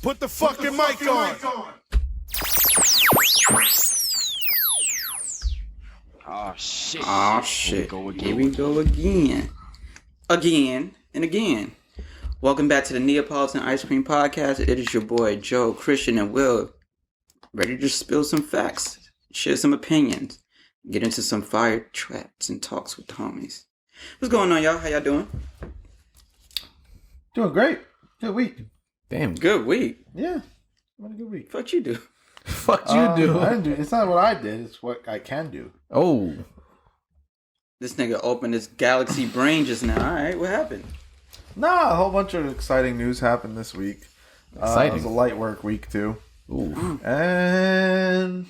Put the fucking mic on. Oh shit. Oh shit. Here we go again. Again and again. Welcome back to the Neapolitan Ice Cream Podcast. It is your boy Joe, Christian, and Will. Ready to spill some facts, share some opinions, get into some fire chats and talks with the homies. What's going on, y'all? How y'all doing? Doing great. Good week. Damn, good week. Yeah, what a good week. Fuck you do. Fuck you do. I didn't do. It's not what I did. It's what I can do. Oh, This nigga opened his galaxy brain just now. All right, what happened? Nah, a whole bunch of exciting news happened this week. Exciting. It was a light work week too. ooh. And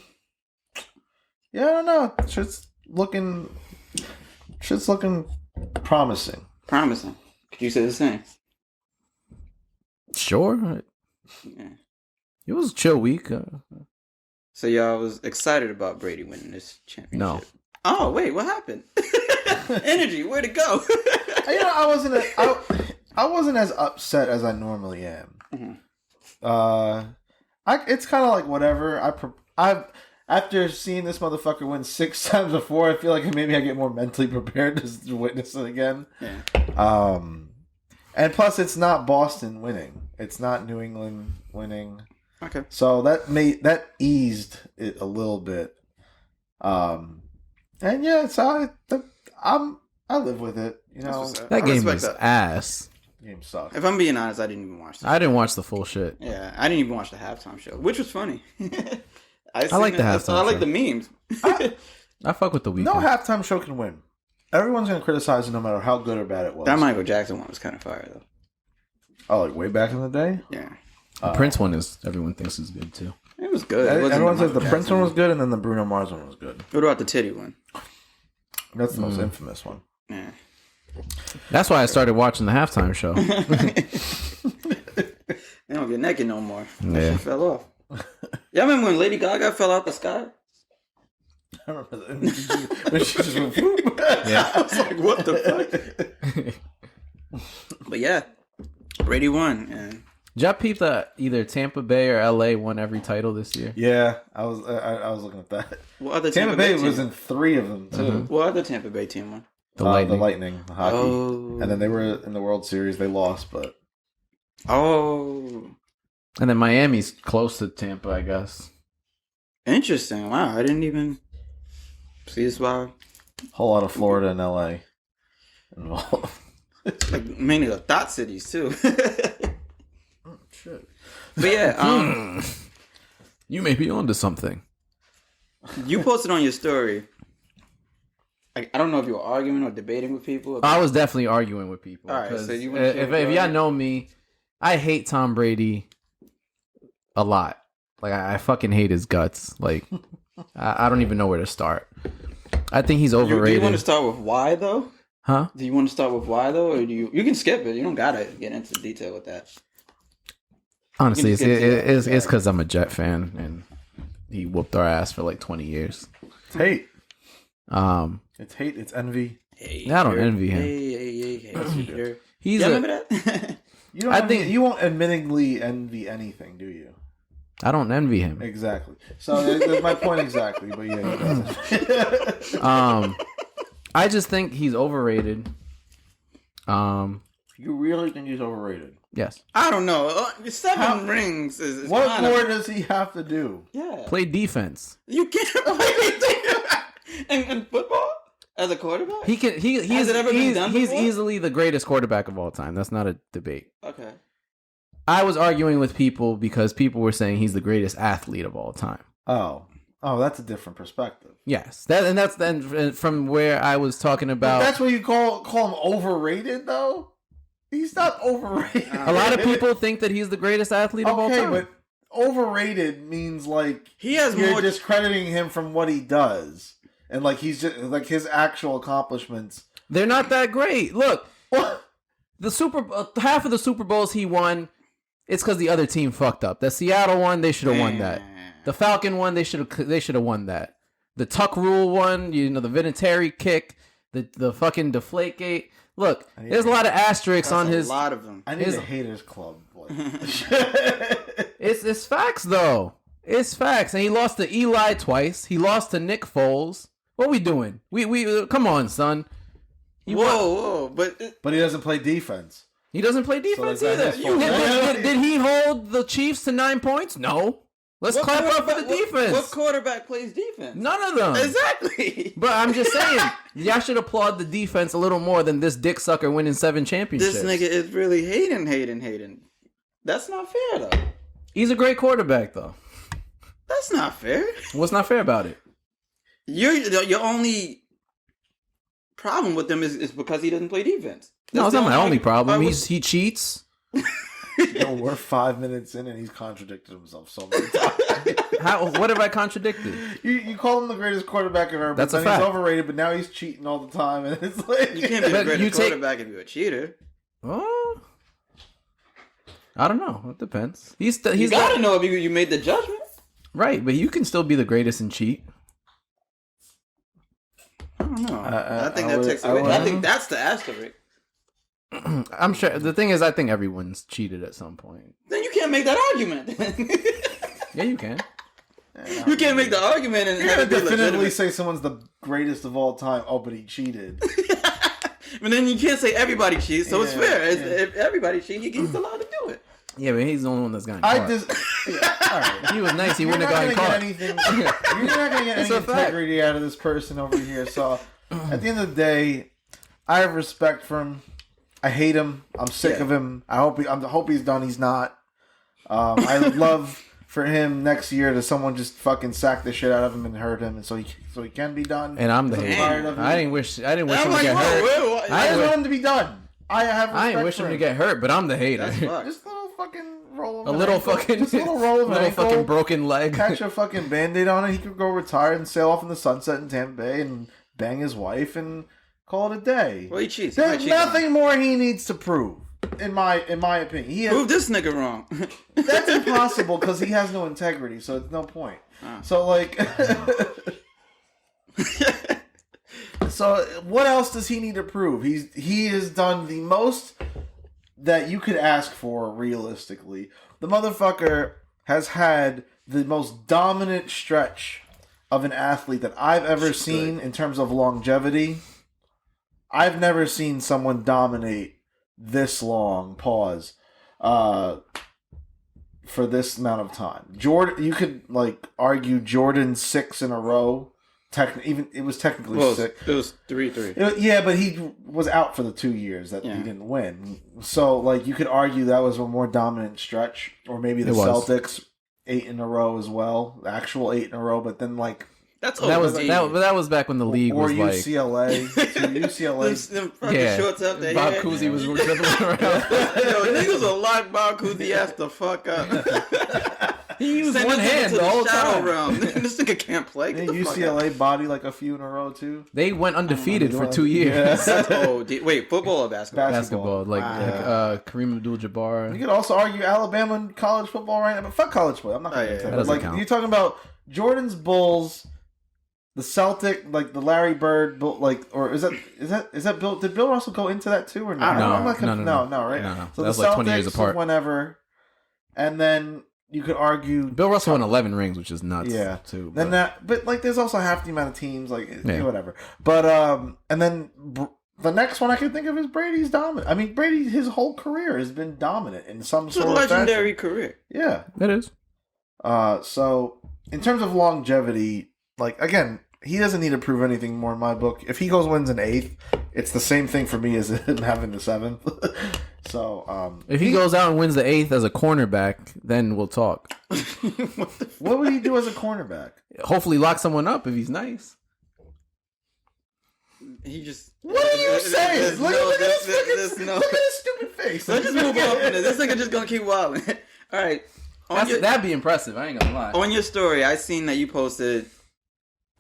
yeah, I don't know. Shit's looking promising. Promising. Could you say the same? Sure. Yeah. It was a chill week. So y'all was excited about Brady winning this championship? No. Oh wait, what happened? Energy, where'd it go? I wasn't as upset as I normally am. Mm-hmm. It's kind of like whatever. I've after seeing this motherfucker win 6 times before, I feel like maybe I get more mentally prepared to witness it again. Yeah. And plus, it's not Boston winning. It's not New England winning. Okay. So that eased it a little bit. And yeah, so I live with it. You know, That game was ass. game sucks. If I'm being honest, I didn't even watch it. I didn't watch the full shit. Yeah, I didn't even watch the halftime show, which was funny. I like the halftime I like show. the memes. I fuck with the weekend. No halftime show can win. Everyone's gonna criticize it no matter how good or bad it was. That Michael Jackson one was kind of fire though. Oh, like way back in the day. Yeah, The Prince one is everyone thinks is good too. it was good. It wasn't Everyone says the Michael Prince Jackson one was good, and then the Bruno Mars one was good. What about the titty one? That's the most infamous one. Yeah. That's why I started watching the halftime show. They don't get naked no more. That Yeah. shit fell off. Y'all remember when Lady Gaga fell out the sky? I remember that. When she just went, whoop. Yeah. I was like, what the fuck? But yeah, Brady won. And Did y'all peep that either Tampa Bay or LA won every title this year? Yeah, I was looking at that. what other Tampa Bay team? was in 3 of them too. What other Tampa Bay team won? The Lightning. The Lightning, the hockey, Oh. and then they were in the World Series. They lost, but Oh, And then Miami's close to Tampa, I guess. interesting. Wow, I didn't even see this. Why? a whole lot of Florida and LA involved. Like mainly the thought cities too. Shit. But yeah, You may be onto something. you posted on your story. I don't know if you were arguing or debating with people. I was definitely arguing with people. All right, 'cause so you wanna share if what you y'all argued? know me, I hate Tom Brady a lot. Like I fucking hate his guts. Like I don't even know where to start. I think he's Do overrated. you want to start with why though? Huh? Do you want to start with why though, or do you can skip it? You don't gotta get into detail with that. Honestly, You can just get to it's that. because I'm a Jet fan and he whooped our ass for like 20 years. It's hate. Um, It's hate. It's envy. Hey, I don't envy him. Hey. He's Yeah, a, remember that? You don't. I think- you won't admittingly envy anything, do you? I don't envy him. Exactly. So that's my point exactly. But yeah, he doesn't. I just think he's overrated. You really think he's overrated? Yes. I don't know. 7 rings is What kind of- more does he have to do? Yeah, Play defense. you can't play in football as a quarterback. He can. He's it ever been done he's before? easily the greatest quarterback of all time. That's not a debate. Okay. I was arguing with people because people were saying he's the greatest athlete of all time. Oh, that's a different perspective. Yes, that's then from where I was talking about. That's what you call him overrated, though. He's not overrated. A lot of people think that he's the greatest athlete of all Okay, time. but overrated means like He has you're more. discrediting him from what he does, and like he's just like his actual accomplishments. They're not that great. Look, What? the half of the Super Bowls he won, it's because the other team fucked up. The Seattle one, they should have won that. The Falcon one, they should have won that. The Tuck Rule one, the Vinatieri kick, the fucking Deflategate. Look, there's a lot of asterisks on his. A lot of them. I need His- a haters club. Like. It's facts though. It's facts, and he lost to Eli twice. He lost to Nick Foles. What we doing? We come on, son. Whoa, but he doesn't play defense. He doesn't play defense So either. that's his fault. Did he hold the Chiefs to 9 points? No. Let's clap up for the defense. What quarterback plays defense? None of them. Exactly. But I'm just saying, y'all should applaud the defense a little more than this dick sucker winning 7 championships. This nigga is really hating. That's not fair, though. He's a great quarterback, though. That's not fair. What's not fair about it? Your only problem with him is because he doesn't play defense. No, it's not my only problem. He He cheats. Yo, we're 5 minutes in and he's contradicted himself so many times. What have I contradicted? You call him the greatest quarterback ever, That's but a then fact. he's overrated, but now he's cheating all the time, and it's like... You can't be the But greatest you take- quarterback if you're a cheater. Oh, I don't know. It depends. He's You gotta know if you made the judgment. right, but you can still be the greatest and cheat. I don't know. I think I that would- takes I away. would- I think that's the asterisk. I'm sure. The thing is, I think everyone's cheated at some point. Then you can't make that argument. Yeah, you can. You can't make the argument and You're have gonna it be definitively legitimate. say someone's the greatest of all time. Oh, but he cheated. But then you can't say everybody cheats, so it's Yeah, fair. yeah. If everybody cheats, he's allowed to do it. Yeah, but he's the only one that's gotten caught. I just... Yeah, all right. If he was nice, he You're wouldn't not have gonna gotten get caught. anything. You're not gonna get It's any a fact. integrity out of this person over here. So, at the end of the day, I have respect for him. I hate him. I'm sick of him. I hope he's done. He's not. I would love for him next year to someone just fucking sack the shit out of him and hurt him, and so he can be done. And I'm the I'm hater. tired of him. I didn't wish him I'm to like, get hurt. whoa. I just want him to be done. I have respect I ain't wish for him to get hurt, but I'm the hater. That's fucked. Just a little fucking roll of A an little ankle. fucking, Just a little roll of an little ankle. fucking broken leg. Catch a fucking band-aid on it. He could go retire and sail off in the sunset in Tampa Bay and bang his wife and call it a day. Well, he cheats. There's nothing more he needs to prove, in my opinion. He has, Prove this nigga wrong. that's impossible because he has no integrity, so it's no point. So like, so what else does he need to prove? He has done the most that you could ask for realistically. The motherfucker has had the most dominant stretch of an athlete that I've ever seen in terms of longevity. I've never seen someone dominate this long. Pause. For this amount of time, Jordan. You could like argue Jordan 6 in a row. Even it was technically 6. It was 3-3. Yeah, but he was out for the 2 years that he didn't win. So like you could argue that was a more dominant stretch, or maybe the Celtics 8 in a row as well, the actual 8 in a row. But then like. That was back when the league was like UCLA. UCLA. Them fucking shorts up there. Bob Cousy was dribbling around. Yo, niggas will lock Bob Cousy ass the fuck up. He used Send one this nigga hand to the whole shadow time. realm. This nigga can't play. Get the fuck out. UCLA body like a few in a row too. They went undefeated for 2 years. That's wait, football or basketball? Basketball, like Kareem Abdul-Jabbar. You could also argue Alabama and college football right now, but fuck college football. I'm not going to That that. doesn't Like count. you're talking about Jordan's Bulls, the Celtic, like the Larry Bird, like, or is that Bill? Did Bill Russell go into that too or not? No, I'm not no, right? No. So That was the like 20 Celtics years apart. Whenever, and then you could argue Bill Russell won 11 rings, which is nuts. Yeah. too. Then But but like there's also half the amount of teams, like Yeah. whatever. But and then the next one I can think of is Brady's dominant. I mean, Brady, his whole career has been dominant in some It's a sort of legendary fashion. career. Yeah. it is. So in terms of longevity, like again, he doesn't need to prove anything more in my book. If he wins an 8th, it's the same thing for me as him having the 7th. So If he goes out and wins the 8th as a cornerback, then we'll talk. what would he do as a cornerback? Hopefully lock someone up if he's nice. He just. What are you saying? Look at this no. look at his stupid face. Let's just move on from this. This nigga just gonna keep wilding. All right. That'd be impressive. I ain't gonna lie. On your story, I seen that you posted.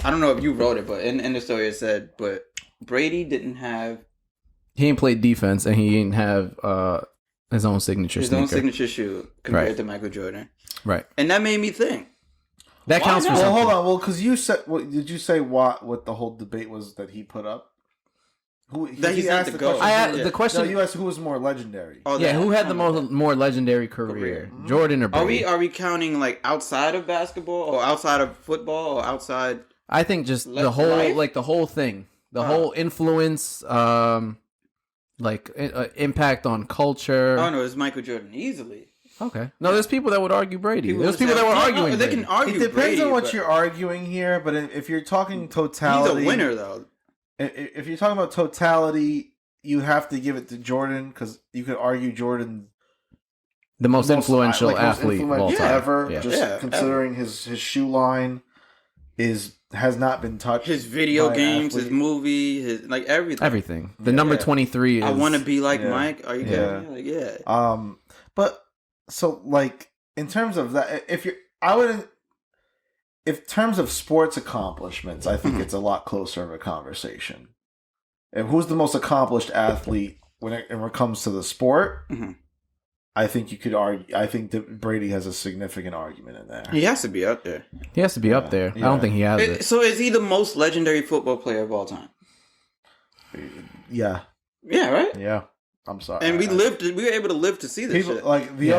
I don't know if you wrote it, but in the story it said, but Brady didn't have He ain't played defense, and he ain't have his own signature his sneaker. own signature shoe compared Right. to Michael Jordan, Right. and that made me think. That Why counts for not? Well, something. hold on. Well, because you said, did you say what the whole debate was that he put up? That he's not the GOAT. The question. No, you asked who was more legendary. Oh, Yeah, who had the more legendary career, Jordan or Brady? Are we counting like outside of basketball or outside of football or outside? I think just the whole life? like the whole thing, the whole influence, impact on culture. Oh no, it's Michael Jordan easily. Okay, no, there's people that would argue Brady. There's people that were arguing. They Brady. can argue. It depends Brady, on what you're arguing here, but if you're talking totality, he's a winner though. If you're talking about totality, you have to give it to Jordan because you could argue Jordan the most influential athlete of all time ever. Yeah. Just considering his shoe line has not been touched. His video games, his movie, his like everything. The number 23 is. I want to be like Mike. Are you kidding me? Like, yeah. But so like in terms of that, in terms of sports accomplishments, I think it's a lot closer of a conversation. And who's the most accomplished athlete when it comes to the sport? Mm-hmm. I think you could argue. I think that Brady has a significant argument in there. He has to be up there. He has to be up there. Yeah. I don't think he has it. So is he the most legendary football player of all time? Yeah. Yeah, right? Yeah. I'm sorry. And we were able to live to see this people shit. like the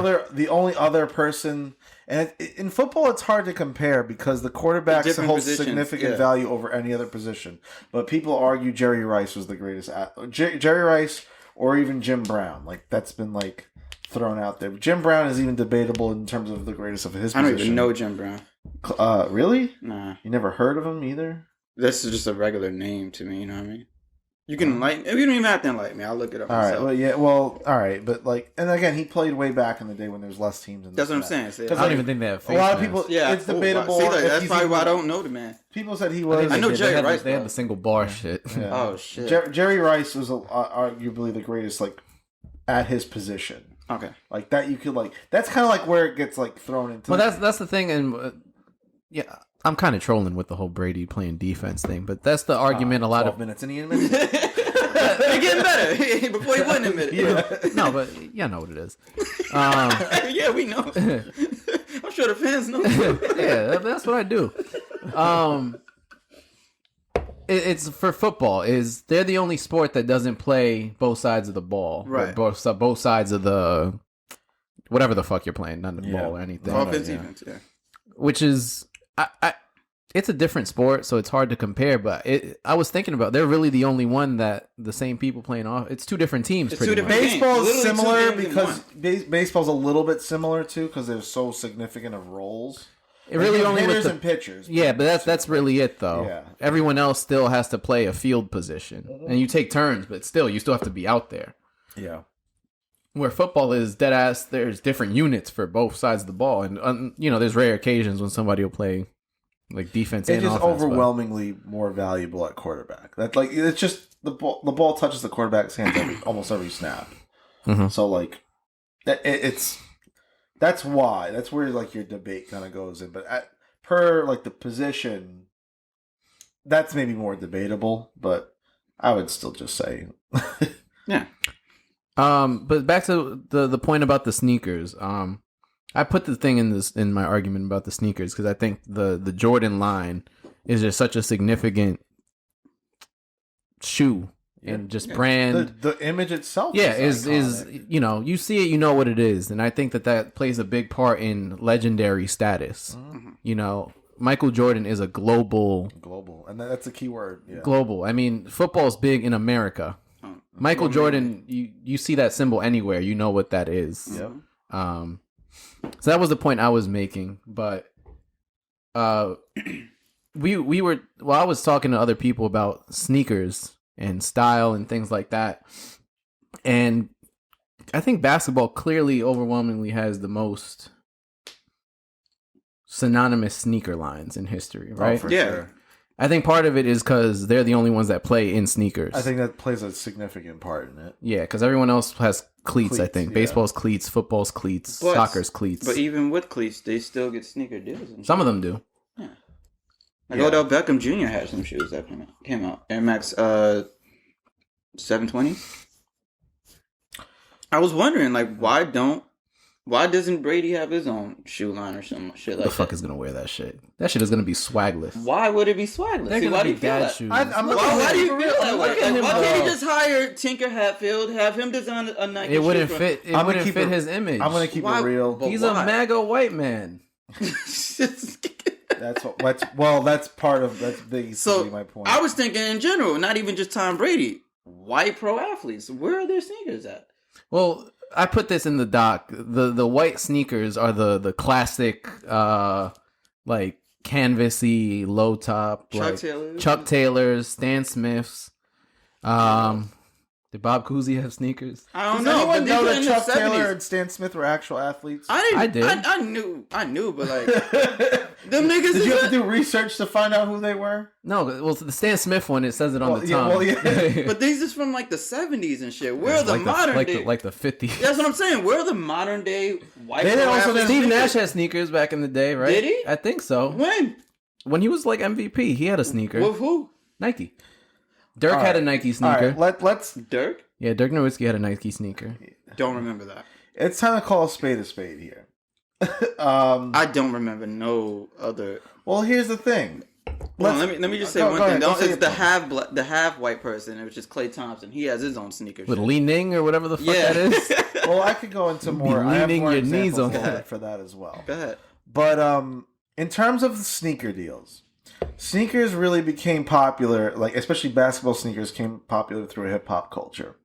only other person, and in football it's hard to compare because the quarterbacks Different hold positions, significant value over any other position. But people argue Jerry Rice was the greatest Jerry Rice or even Jim Brown. Like that's been like thrown out there. Jim Brown is even debatable in terms of the greatest of his position. I don't even know Jim Brown. Really? Nah. You never heard of him either? This is just a regular name to me, you know what I mean? You can enlighten. You don't even have to enlighten me. I'll look it up. All myself. right. Well, yeah. Well, all right. But like, and again, he played way back in the day when there's less teams. That's what I'm saying. See, I don't even think they have A face lot of masks. people. Yeah, It's debatable. See, like, if that's he's probably even- why I don't know the man. People said he was. I know They Jerry had Rice. They had though. the single bar shit. Yeah. Oh shit. Jerry Rice was arguably the greatest, like at his position. Okay. Like that, you could like. That's kind of like where it gets like thrown into. Well, that's the thing, and yeah, I'm kind of trolling with the whole Brady playing defense thing, but that's the argument. A lot 12 of minutes in the minutes. They're getting better. Before he wouldn't admit it. no, but you know what it is. Yeah, we know. I'm sure the fans know. Yeah, that's what I do. It's for football. They're the only sport that doesn't play both sides of the ball, Right? Both sides of the whatever the fuck you're playing, not the ball or anything. Offense, defense. Yeah. Which is, it's a different sport, so it's hard to compare. But I was thinking about they're really the only one that the same people playing off. It's two different teams. It's pretty two much. different Baseball is Literally two similar games in because one. baseball's a little bit similar too because they're so significant of roles. It really Like, only with hitters the and pitchers. Yeah, but that's really it though. Yeah. Everyone else still has to play a field position, and you take turns, but still you still have to be out there. Yeah. Where football is dead ass, there's different units for both sides of the ball, and there's rare occasions when somebody will play like defense It's and just offense. overwhelmingly more valuable at quarterback. That's like it's just the ball touches the quarterback's hands almost every snap. Mhm. So like that's where like your debate kind of goes in. But per like the position, that's maybe more debatable. But I would still just say, Yeah. But back to the point about the sneakers. I put the thing in my argument about the sneakers because I think the Jordan line is just such a significant shoe and just brand. the image itself. Yeah, is iconic. you see it, you know what it is, and I think that plays a big part in legendary status. Mm-hmm. Michael Jordan is a global, and that's a key word. Yeah. global. I mean, football's big in America. Michael Jordan, you see that symbol anywhere, you know what that is. Yep. So that was the point I was making, but we were I was talking to other people about sneakers and style and things like that, and I think basketball clearly overwhelmingly has the most synonymous sneaker lines in history, right? For Yeah. sure. I think part of it is because they're the only ones that play in sneakers. I think that plays a significant part in it. Yeah, because everyone else has cleats, I Cleats, think. yeah. Baseball's cleats, football's cleats, But- soccer's cleats. But even with cleats, they still get sneaker deals. And Some of them do. Like Odell Beckham Jr. had some shoes that came out. Air Max 720. I was wondering, like, why don't Why doesn't Brady have his own shoe line or some shit like The fuck that? is gonna wear that shit? That shit is gonna be swagless. Why would it be swagless? They're See, gonna why be do you feel dad that? shoes. I'm looking Why do you for feel real. that way? Look at him, Why can't he though. just hire Tinker Hatfield, have him design a Nike It wouldn't shoe fit. It I'm gonna wouldn't keep fit it- his image. I'm gonna keep Why- it real. but He's why? a MAGA white man. That's part of that's basically So my point. I was thinking in general, not even just Tom Brady. White pro athletes, where are their sneakers at? Well, I put this in the doc. The white sneakers are the classic, like canvasy low top, like Chuck Taylors, Stan Smiths. Did Bob Cousy have sneakers? I don't Does know. anyone But know these were that in Chuck the Taylor 70s. and Stan Smith were actual athletes? I did. I knew, but like them niggas. Did you have to do research to find out who they were? No, well, the Stan Smith one, it says it on the tongue. But these is from like the 70s and shit. Where are the like modern day? like the 50s. That's what I'm saying. Where are the modern day white They pro also athletes? Steve Nash had sneakers back in the day, right? Did he? I think so. When When he was like MVP, he had a sneaker. with who? Nike. Dirk All had a right. Nike All sneaker. right, let's. Dirk? Yeah, Dirk Nowitzki had a Nike sneaker. Don't remember that. It's time to call a spade here. I don't remember no other. Well, here's the thing. Hold on, let me just say Go one ahead, thing. go Don't, say it's your the half white person, which is Klay Thompson. He has his own sneakers. With Li Ning or whatever the fuck that is. Well, I could go into more. I have leaning more your knees examples on that. for that as well. Go ahead. But in terms of the sneaker deals, sneakers really became popular. Like especially basketball sneakers came popular through hip hop culture,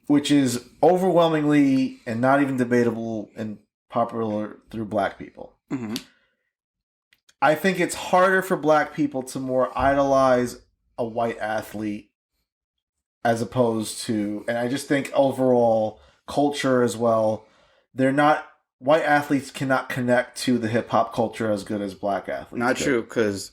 which is overwhelmingly and not even debatable and popular through black people. Mm-hmm. I think it's harder for black people to more idolize a white athlete as opposed to, and I just think overall culture as well, white athletes cannot connect to the hip hop culture as good as black athletes. Not do. true, because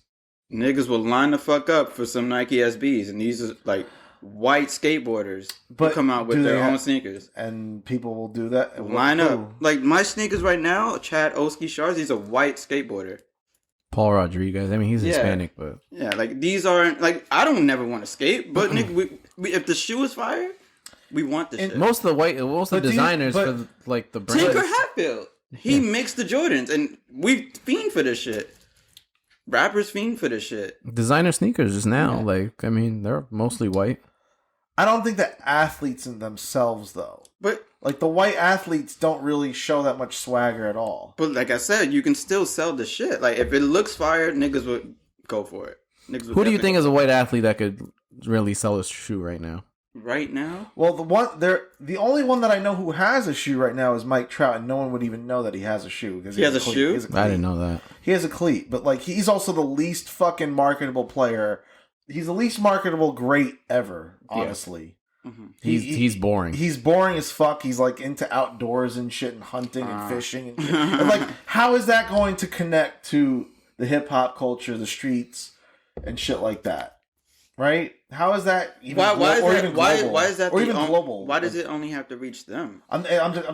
niggas will line the fuck up for some Nike SBs, and these are like white skateboarders But who come out with do their they own have- sneakers. And people will do that. Line Who? up. Like my sneakers right now, Chad Oski Shards, he's a white skateboarder. Paul Rodriguez. I mean, he's Yeah. Hispanic, but Yeah, like these aren't like I don't never want to skate, but nigga, we if the shoe is fire, we want the And shit. most of the designers but- for like the brands. Tinker Hatfield, he makes the Jordans, and we fiend for this shit. Rappers fiend for this shit. Designer sneakers just now, Yeah. like I mean, they're mostly white. I don't think that athletes in themselves, though. But Like, the white athletes don't really show that much swagger at all. like I said, you can still sell the shit. Like if it looks fire, niggas would go for it. Niggas would Who do you definitely think go is a white athlete that could really sell a shoe right now? right now? Well, the only one that I know who has a shoe right now is Mike Trout, and no one would even know that he has a shoe because He has a cleat. shoe? He has a I cleat. didn't know that. He has a cleat, but like he's also the least fucking marketable player. He's the least marketable great ever, honestly. Mhm. He's boring. He's boring as fuck. He's like into outdoors and shit and hunting and fishing and shit. And like, how is that going to connect to the hip hop culture, the streets, and shit like that? Right? How is that even? Why is or that? even Why global? is that? Or the even on- global? Why does it only have to reach them? I'm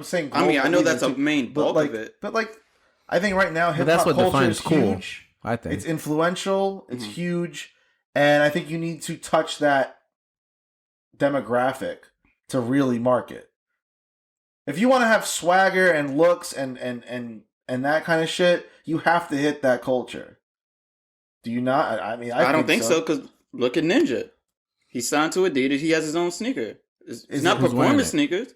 saying. I mean, I know global that's a even too, main but bulk like, of it. But like, I think right now hip that's hop what culture defines is cool. huge. I think. It's influential. It's Mhm. huge, and I think you need to touch that demographic to really market. If you want to have swagger and looks and that kind of shit, you have to hit that culture. Do you not? I mean, I don't think so because look at Ninja. He signed to Adidas. He has his own sneaker. It's Is not it- who's wearing performance it? sneakers.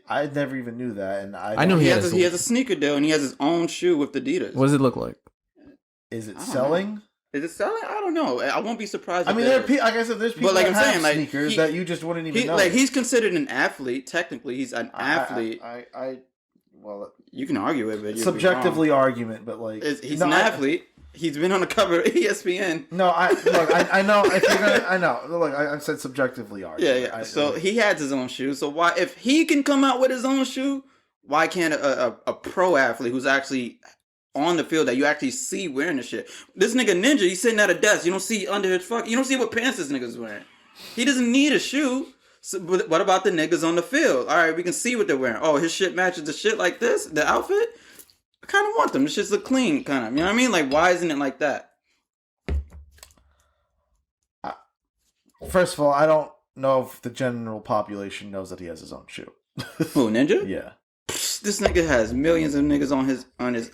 I never even knew that, and I knew He he has had he has a sneaker deal and he has his own shoe with Adidas. What does it look like? Is it I don't selling? Is it selling? I don't know. I won't be surprised. I if mean, it there are is. people. Like I said, there's people But like that I'm have saying, like, sneakers he- that you just wouldn't even know. Like he's considered an athlete. Technically, he's an athlete. Well, You can argue it, but you'd be subjectively wrong. argument, but like He's no, an athlete. He's been on the cover of ESPN. No, I know. If you're gonna, I know. Look, I said subjectively Yeah, argument. yeah. So he had his own shoe. So why, if he can come out with his own shoe, why can't a pro athlete who's actually on the field that you actually see wearing the shit? This nigga Ninja, he's sitting at a desk. You don't see under his you don't see what pants this nigga's wearing. He doesn't need a shoe. So, but what about the niggas on the field? All right, we can see what they're wearing. Oh, his shit matches the shit like this, the outfit. I kind of want them. It's just look clean, kind of. You know what I mean? Like, why isn't it like that? First of all, I don't know if the general population knows that he has his own shoe. Who, Ninja? Yeah. This nigga has millions of niggas on his.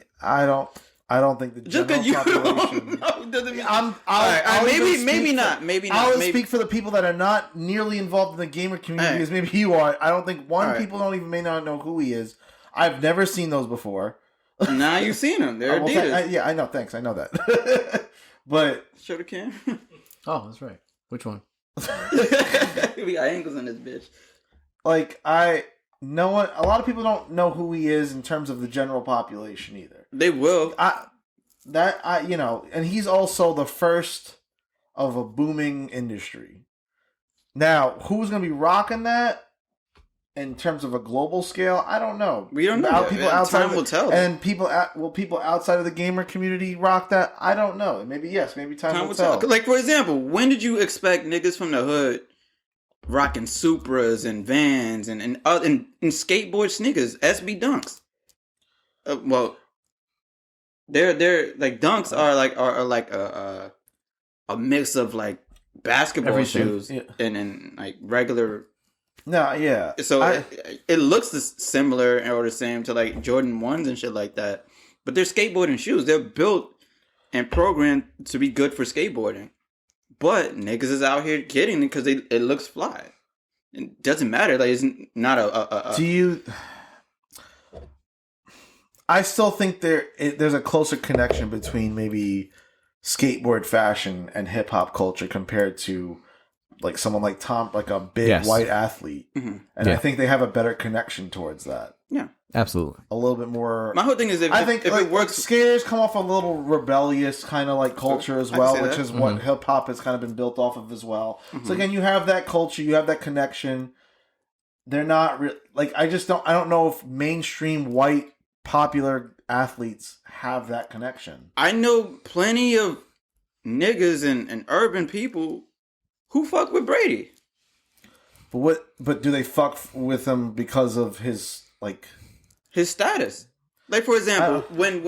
I don't think the Just general because you population. don't know doesn't mean. Maybe not. I would speak for the people that are not nearly involved in the gamer community, because maybe you are. I don't think people may not know who he is. I've never seen those before. Now you've seen them. They're Adidas. Yeah, I know. Thanks, I know that. But show the cam. Oh, that's right. Which one? We got angles on this bitch. Like a lot of people don't know who he is in terms of the general population either. They will. And he's also the first of a booming industry. Now, who's going to be rocking that in terms of a global scale? I don't know. We don't know. People outside time will tell. And people outside of the gamer community rock that? I don't know. Maybe yes. Maybe time will tell. Like, for example, when did you expect niggas from the hood rocking Supras and Vans and skateboard sneakers, SB Dunks? Well, they're like Dunks are like a mix of like basketball shoes and like regular. No, yeah. So it looks similar or the same to like Jordan 1s and shit like that, but they're skateboarding shoes. They're built and programmed to be good for skateboarding. But niggas is out here kidding because it looks fly. It doesn't matter. Like, it's not a. Do you? I still think there's a closer connection between maybe skateboard fashion and hip hop culture compared to like someone like Tom, like a big white athlete, and I think they have a better connection towards that. Yeah, absolutely. A little bit more. My whole thing is if it works, skaters come off a little rebellious kind of like culture as well, which is what hip hop has kind of been built off of as well. So again, you have that culture, you have that connection. They're not I don't know if mainstream white popular athletes have that connection. I know plenty of niggas and urban people who fuck with Brady. But do they fuck with him because of his status? Like, for example, when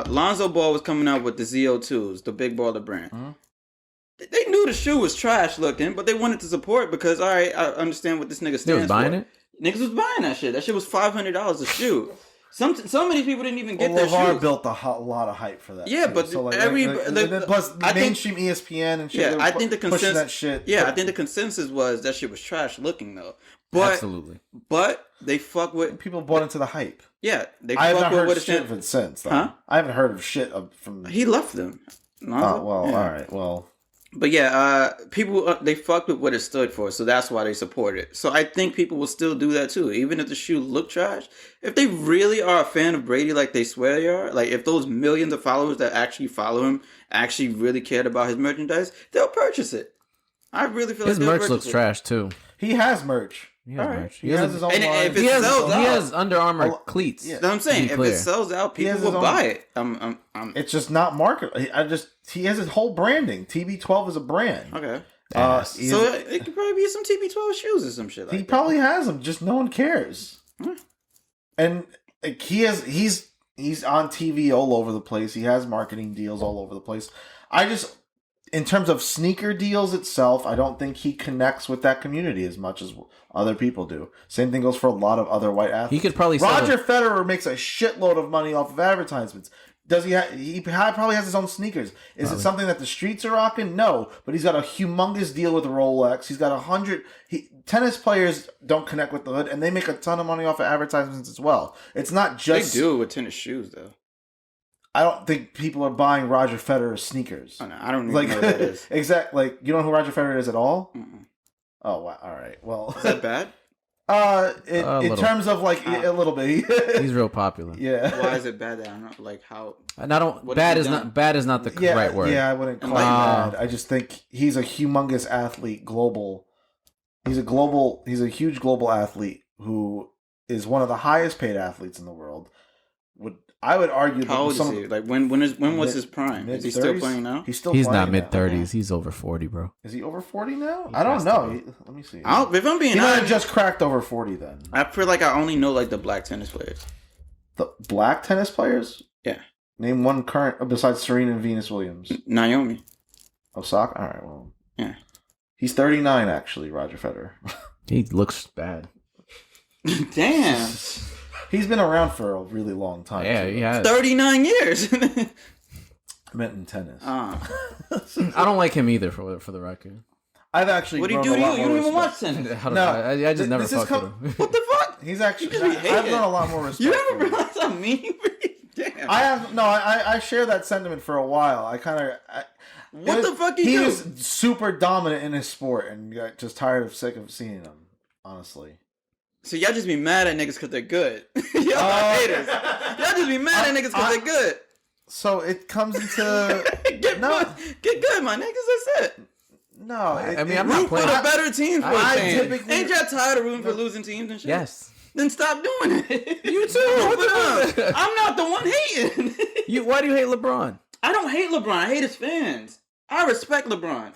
Lonzo Ball was coming out with the ZO2s, the big baller brand. They knew the shoe was trash looking, but they wanted to support because, all right, I understand what this nigga stands for. They was buying it? Niggas was buying that shit. That shit was $500 a shoe. Some of these people didn't even get their shoes. LeVar built a lot of hype for that. Yeah, too. but so plus mainstream ESPN and shit. Yeah, I think the consensus that shit. Yeah, I think the consensus was that shit was trash looking though. But absolutely. But they fuck with people bought into the hype. Yeah, they I fuck haven't with heard what shit of it since. Though. Huh? I haven't heard of shit from. He left them. No, all right, well. But yeah, people they fucked with what it stood for, so that's why they support it. So I think people will still do that too, even if the shoe look trash. If they really are a fan of Brady, like they swear they are, like if those millions of followers that actually follow him actually really cared about his merchandise, they'll purchase it. I really feel his merch looks trash too. He has merch. He has merch. He has his own line. If it sells out, he has Under Armour cleats. Yeah. Know what I'm saying? If it sells out, people will buy it. It's just not market. He has his whole branding. TB12 is a brand. Okay. So it could probably be some TB12 shoes or some shit like that. He probably has them. Just no one cares. And he's on TV all over the place. He has marketing deals all over the place. In terms of sneaker deals itself, I don't think he connects with that community as much as other people do. Same thing goes for a lot of other white athletes. He could probably Roger Federer makes a shitload of money off of advertisements. Does he? He probably has his own sneakers. Is it something that the streets are rocking? No, but he's got a humongous deal with Rolex. He's got 100. Tennis players don't connect with the hood, and they make a ton of money off of advertisements as well. It's not just they do with tennis shoes though. I don't think people are buying Roger Federer sneakers. Oh, no, I don't even know who that is. Exactly. Like, you don't know who Roger Federer is at all? Mm-mm. Oh, wow. All right. Well, is that bad? In terms of like a little bit, he's real popular. Yeah. Why is it bad? That I don't know. Like how? And I don't. Bad is not the right word. Yeah, I wouldn't call him bad. I just think he's a humongous athlete. Global. He's a huge global athlete who is one of the highest paid athletes in the world. I would argue. How old is he? Like when was his prime? Is he still playing now? He's not mid-30s. He's over 40, bro. Is he over 40 now? I don't know. Let me see. If I'm being honest, he might have just cracked over 40 then. I feel like I only know like the black tennis players. The black tennis players? Yeah. Name one current besides Serena and Venus Williams. Naomi. Osaka? All right. Well. Yeah. He's 39 actually. Roger Federer. He looks bad. Damn. He's been around for a really long time. Yeah, too. he has. 39 years. I meant in tennis. I don't like him either, for the record. I've actually. What do you grown do? a lot You more don't even watch respect. tennis. I just never this is fucked with him. What the fuck? He's actually. You just be I've hating. grown a lot more respect. You for ever him. realize how mean? Damn. I have no. I share that sentiment for a while. I kind of. What the fuck he do? was super dominant in his sport, and got just sick of seeing him. Honestly. So y'all just be mad at niggas because they're good. Y'all are haters. Y'all just be mad at niggas because they're good. So it comes into Get good, my niggas. That's it. no. I mean, I'm not Root for playing. the better team for I a change. typically- Ain't y'all tired of rooting for losing teams and shit? Yes. Then stop doing it. You too. Root What for them. I'm not the one hating. Why do you hate LeBron? I don't hate LeBron. I hate his fans. I respect LeBron.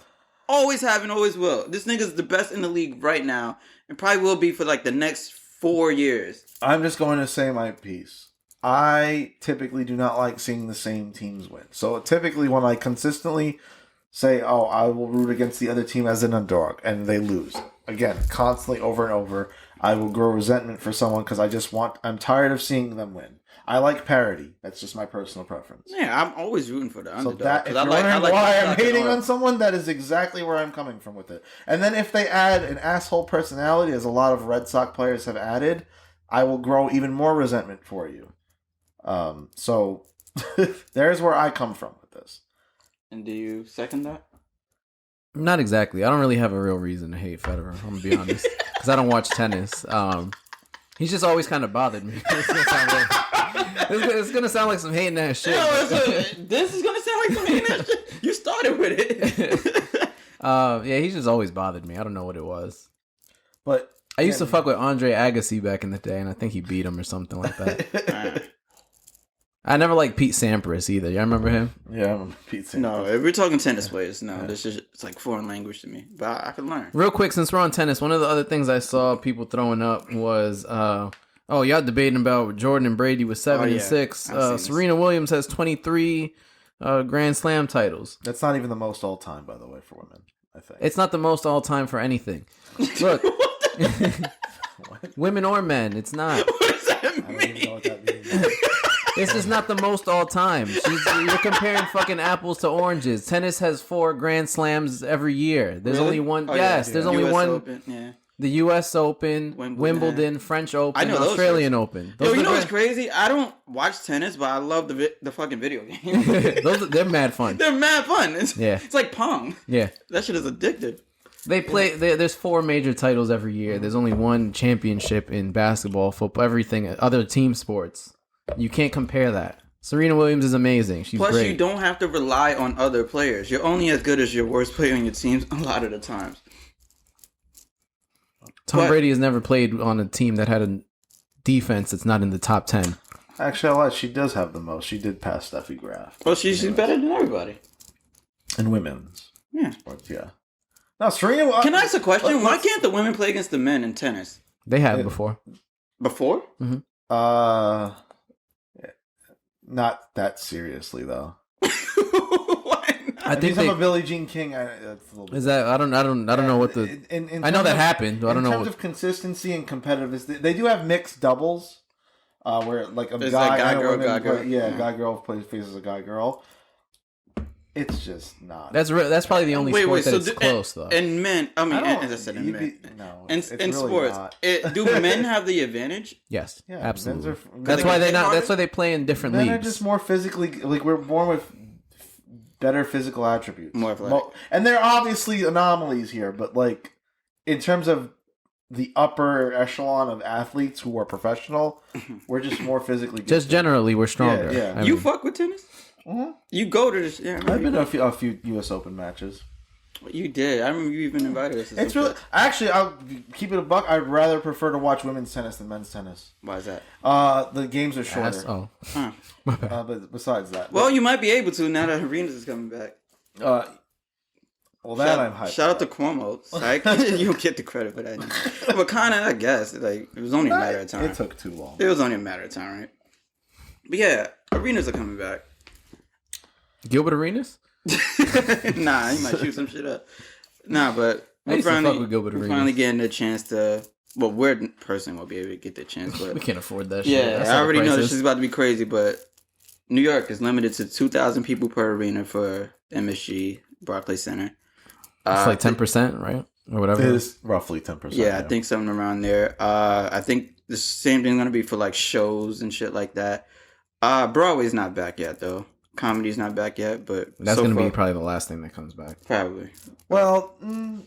Always have and always will. This nigga's the best in the league right now, and probably will be for like the next 4 years. I'm just going to say my piece. I typically do not like seeing the same teams win. So typically when I consistently say, oh, I will root against the other team as an underdog, and they lose. Again, constantly over and over, I will grow resentment for someone because I'm tired of seeing them win. I like parity. That's just my personal preference. Yeah, I'm always rooting for the So underdog. that, if 'cause you're wondering why I'm hating on on someone, that is exactly where I'm coming from with it. And then if they add an asshole personality, as a lot of Red Sox players have added, I will grow even more resentment for you. So there's where I come from with this. And do you second that? Not exactly. I don't really have a real reason to hate Federer. I'm gonna be honest, because I don't watch tennis. He's just always kind of bothered me. It's gonna sound like some hating ass shit. This is gonna sound like some hating ass shit. You started with it. Yeah, he's just always bothered me. I don't know what it was. But I used to fuck with Andre Agassi back in the day, and I think he beat him or something like that. I never liked Pete Sampras either. Y'all remember him? yeah, I'm Pete Sampras. No, if we're talking tennis players, no, this is it's like foreign language to me. But I can learn. Real quick, since we're on tennis, one of the other things I saw people throwing up was, y'all debating about Jordan and Brady with 7 and 6. I've seen this. Serena Williams has 23 Grand Slam titles. That's not even the most all time, by the way, for women. I think It's not the most all time for anything. Look, women or men, it's not. What does that I don't even know mean? what that means. This is not the most all time. You're comparing fucking apples to oranges. Tennis has 4 Grand Slams every year. There's Really? only one. Oh, yes, yeah. there's only US one. Open, yeah. The U.S. Open, Wimbledon, French Open, I know those Australian Open. Yo, Those you are know what's the- crazy? I don't watch tennis, but I love the fucking video game. they're mad fun. They're mad fun. Yeah. It's like Pong. Yeah. That shit is addictive. They play. There's 4 major titles every year. There's only one championship in basketball, football, everything. Other team sports. You can't compare that. Serena Williams is amazing. She's Plus, great. you don't have to rely on other players. You're only as good as your worst player on your teams a lot of the times. Tom Brady has never played on a team that had a defense that's not in the top 10. Actually, I lied. She does have the most. She did pass Steffi Graf. Well, she's better than everybody. And women's. Yeah. Sports, yeah. Now, Serena... Can I ask a question? Why can't the women play against the men in tennis? They have before. Before? Not that seriously, though. Why not? I If think you talking they. about Billie Jean King, that's a little bit... Is that I don't know what the. In I know terms that of- happened. But I don't know In terms what. of consistency and competitiveness, they do have mixed doubles, where like a There's guy, like guy, and a girl, woman guy, girl. play- yeah, Yeah. guy girl plays faces a guy girl. It's just not. That's probably the only sport that so it's close though. And men, I mean, I don't- as I said, in you'd men. be- no, in it's in really sports, not. do men have the advantage? Yes, Yeah, absolutely. men's are- That's they why get they hit not. harder? That's why they play in different Men are leagues. just more physically, like we're born with better physical attributes, More athletic. and there are obviously anomalies here, but like in terms of the upper echelon of athletes who are professional, we're just more physically gifted. Just generally, we're stronger. Yeah. I You mean, fuck with tennis? Mhm. You go to this? Yeah, I've been to a few U.S. Open matches. You did. I remember you even invited us. To It's some really shit. actually. I'll keep it a buck. I'd rather prefer to watch women's tennis than men's tennis. Why is that? The games are shorter. ass- oh, Huh. But besides that, Well, you might be able to now that Arenas is coming back. well, that I'm hyped. Shout out to Cuomo. Psych. You don't get the credit for that. But kind of, I guess. Like it was only a matter of time. It took too long. It was only a matter of time, right? But yeah, Arenas are coming back. Gilbert Arenas. Nah, he might shoot some shit up. Nah, but I used to fuck with Gilbert we're Arenas. finally getting a chance to Well, we're personally won't be able to get the chance, but We can't afford that shit. yeah, That's I how the already know price this is. is about to be crazy. But New York is limited to 2,000 people per arena for MSG Barclays Center. It's like 10%, right? Or whatever. It is roughly 10%. Yeah, I think something around there. I think the same thing going to be for like shows and shit like that. Broadway's not back yet though. Comedy's not back yet, but That's so going to be far- probably the last thing that comes back. probably. Well,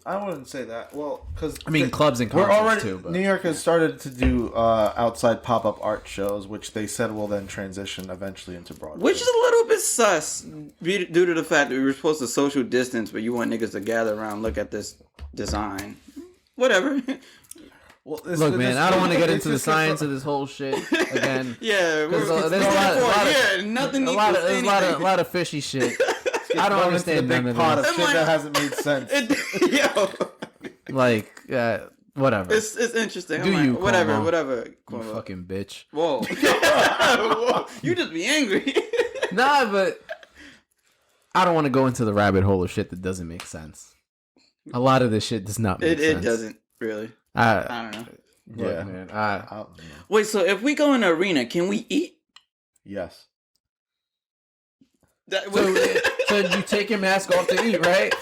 I wouldn't say that. Well, because I mean, clubs and we're concerts already too. But New York has started to do outside pop-up art shows, which they said will then transition eventually into Broadway. Which is a little bit sus due to the fact that we were supposed to social distance, but you want niggas to gather around and look at this design. Whatever. well, look, man, I don't want to get into the science of this whole shit again. Yeah, There's we're a lot- nothing A lot of fishy shit. I don't understand the none big of pot of this. shit that hasn't made sense. Yo, Like, whatever. it's interesting. Do I'm you, like, whatever, Cuomo? whatever. You Cuomo. fucking bitch. Whoa. Whoa, you just be angry. Nah, but I don't want to go into the rabbit hole of shit that doesn't make sense. A lot of this shit does not make sense. It doesn't really. I I don't know. look, Yeah. man. Wait, so if we go in the arena, can we eat? Yes. So you take your mask off to eat, right?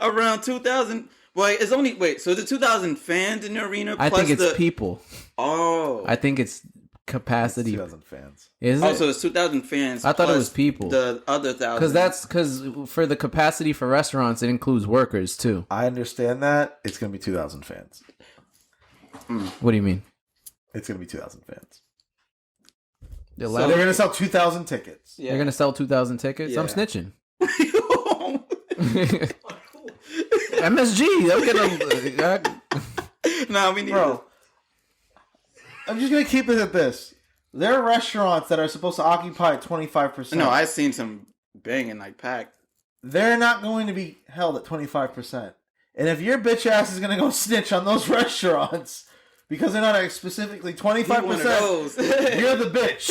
Around 2,000. Wait, it's only so the 2,000 fans in the arena. I plus think it's the, people. Oh, I think it's capacity. 2,000 fans. Is it? oh, so it's 2,000 fans. I thought it plus was people. The other 1,000. Because for the capacity for restaurants, it includes workers too. I understand that. It's going to be 2,000 fans. What do you mean? It's going to be 2,000 fans. They're So they're going to sell 2,000 tickets. Yeah. They're gonna sell 2,000 tickets. Yeah. I'm snitching. MSG. They'll get them. No, we need. Bro, I'm just going to keep it at this. There are restaurants that are supposed to occupy 25%. No, I've seen some banging like packed. They're not going to be held at 25%. And if your bitch ass is going to go snitch on those restaurants because they're not at specifically 25%, One of those. you're the bitch.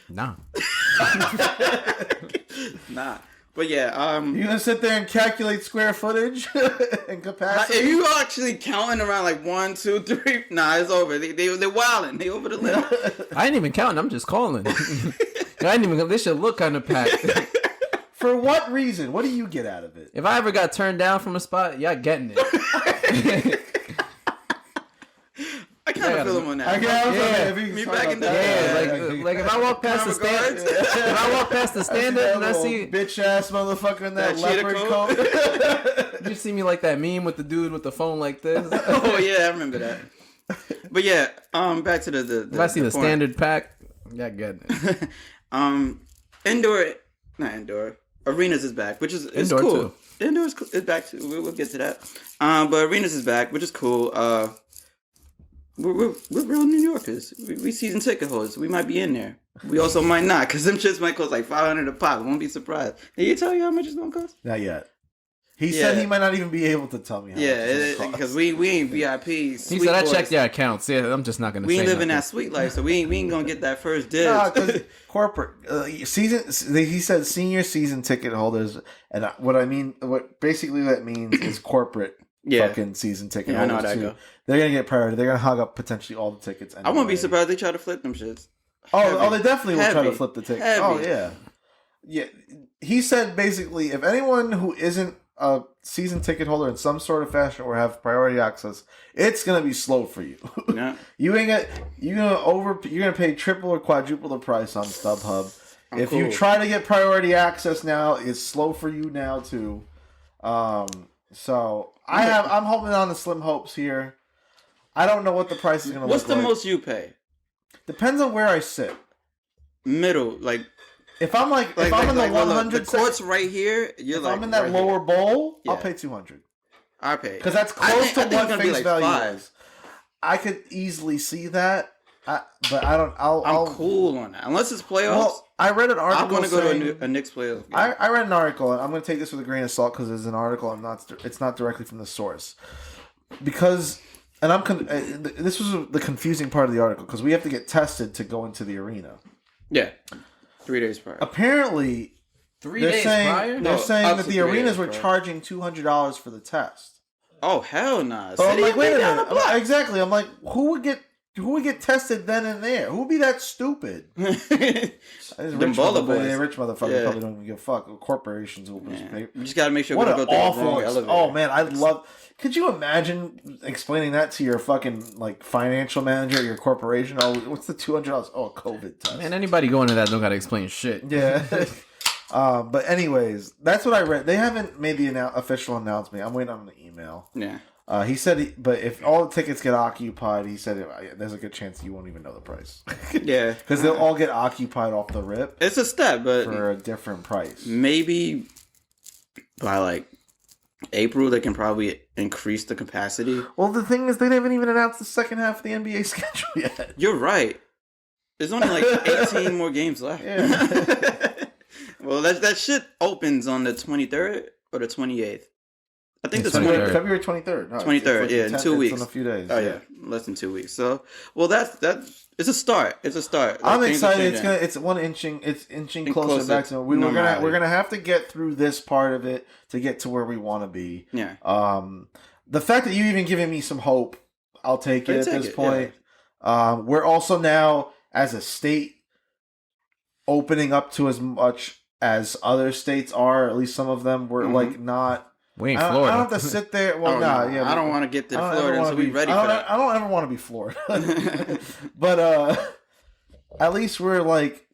Nah. Nah, but yeah. You're going to sit there and calculate square footage and capacity? If you actually counting around like 1, 2, 3, nah, it's over. They're wilding. They over the limit. I ain't even counting. I'm just calling. I ain't even. This should look kind of packed. For what reason? What do you get out of it? If I ever got turned down from a spot, y'all getting it. I kind of feel them on that. Me back in the Yeah, like if I walk past the stand, if I walk past the standard and I see bitch ass motherfucker in that That cheetah leopard coat. you see me like that meme with the dude with the phone like this. Oh yeah, I remember that. But yeah, back to the If I see the point. standard pack, y'all getting it. Indoor arenas is back, which is Indoor, cool. too. Indoor is back too. We'll get to that. But arenas is back, which is cool. We're real New Yorkers. We season ticket holders. We might be in there. We also might not, because them shits might cost like $500 a pop. Won't be surprised. Did he tell you how much it's gonna cost? Not yet. He said he might not even be able to tell me how much it's gonna because cost. we ain't VIP. He said I checked your accounts. Yeah, I'm just not gonna. We say ain't living nothing. that sweet life, so we ain't gonna get that first dibs. Nah, because corporate season. He said senior season ticket holders, and what basically that means is corporate fucking season ticket Yeah, I know holders how that too. go. They're gonna get priority. They're gonna hog up potentially all the tickets. I wouldn't be anyway. surprised they try to flip them shits. Oh, they definitely will try to Heavy. flip the ticket. Heavy. Oh yeah, yeah. He said basically, if anyone who isn't a season ticket holder in some sort of fashion or have priority access, it's gonna be slow for you. Yeah. You're gonna pay triple or quadruple the price on StubHub. If you cool. try to get priority access now, it's slow for you now too. So I'm hoping on the slim hopes here. I don't know what the price is gonna What's look the like. most you pay? Depends on where I sit. Middle, like If I'm if I'm in the 100 the court's right here. You're if like I'm in that right lower here. bowl, I'll Yeah. pay 200 I pay because that's I close think to it's what gonna face be like value 5. is. I could easily see that, but I don't. I'm cool on that unless it's playoffs. Well, I read an article. I'm gonna go saying, to a Knicks playoff game. I read an article, and I'm going to take this with a grain of salt because it's an article. It's not directly from the source. Because, and this was the confusing part of the article because we have to get tested to go into the arena. Yeah, 3 days prior. Apparently, 3 they're days saying prior. they're No, saying up that to the 3 arenas days were prior. charging $200 for the test. Oh hell nah. So I'm City like, and wait a down minute. the block. Exactly. I'm like, who would get tested then and there? Who would be that stupid? These Them baller boys. Rich motherfuckers Yeah. probably don't even give a fuck. Corporations open Yeah. pay. You just gotta make sure What we an don't go through the awful. wrong elevator. Oh man, I love. Could you imagine explaining that to your fucking like financial manager at your corporation? Oh, what's the $200? Oh, COVID test. Man, anybody going to that don't gotta explain shit. Yeah. But anyways, that's what I read. They haven't made the official announcement. I'm waiting on the email. Yeah. He said, but if all the tickets get occupied, he said there's a good chance you won't even know the price. Yeah. Because they'll all get occupied off the rip It's a step, but for a different price. maybe by like April they can probably increase the capacity. Well, the thing is, they haven't even announced the second half of the NBA schedule yet. You're right. There's only like 18 more games left. Yeah. Well, that shit opens on the 23rd or the 28th. I think It's the 23rd. February 23rd. No, 23rd, it's yeah, in 2 weeks. It's in a few days. Oh yeah, less than 2 weeks. So, well, that's it's a start. It's a start. I'm Like, things are excited. changing. It's inching closer back to we're gonna have to get through this part of it to get to where we want to be. Yeah. The fact that you even giving me some hope, I'll take it I'd at take this it, point. We're also now as a state opening up to as much as other states are. At least some of them were like not. We ain't I Florida. don't have to sit there. Well, Oh, nah, no, yeah. I don't want to get to I don't Florida ever wanna until we be- ready I for don't- that. I don't ever want to be Florida. But at least we're like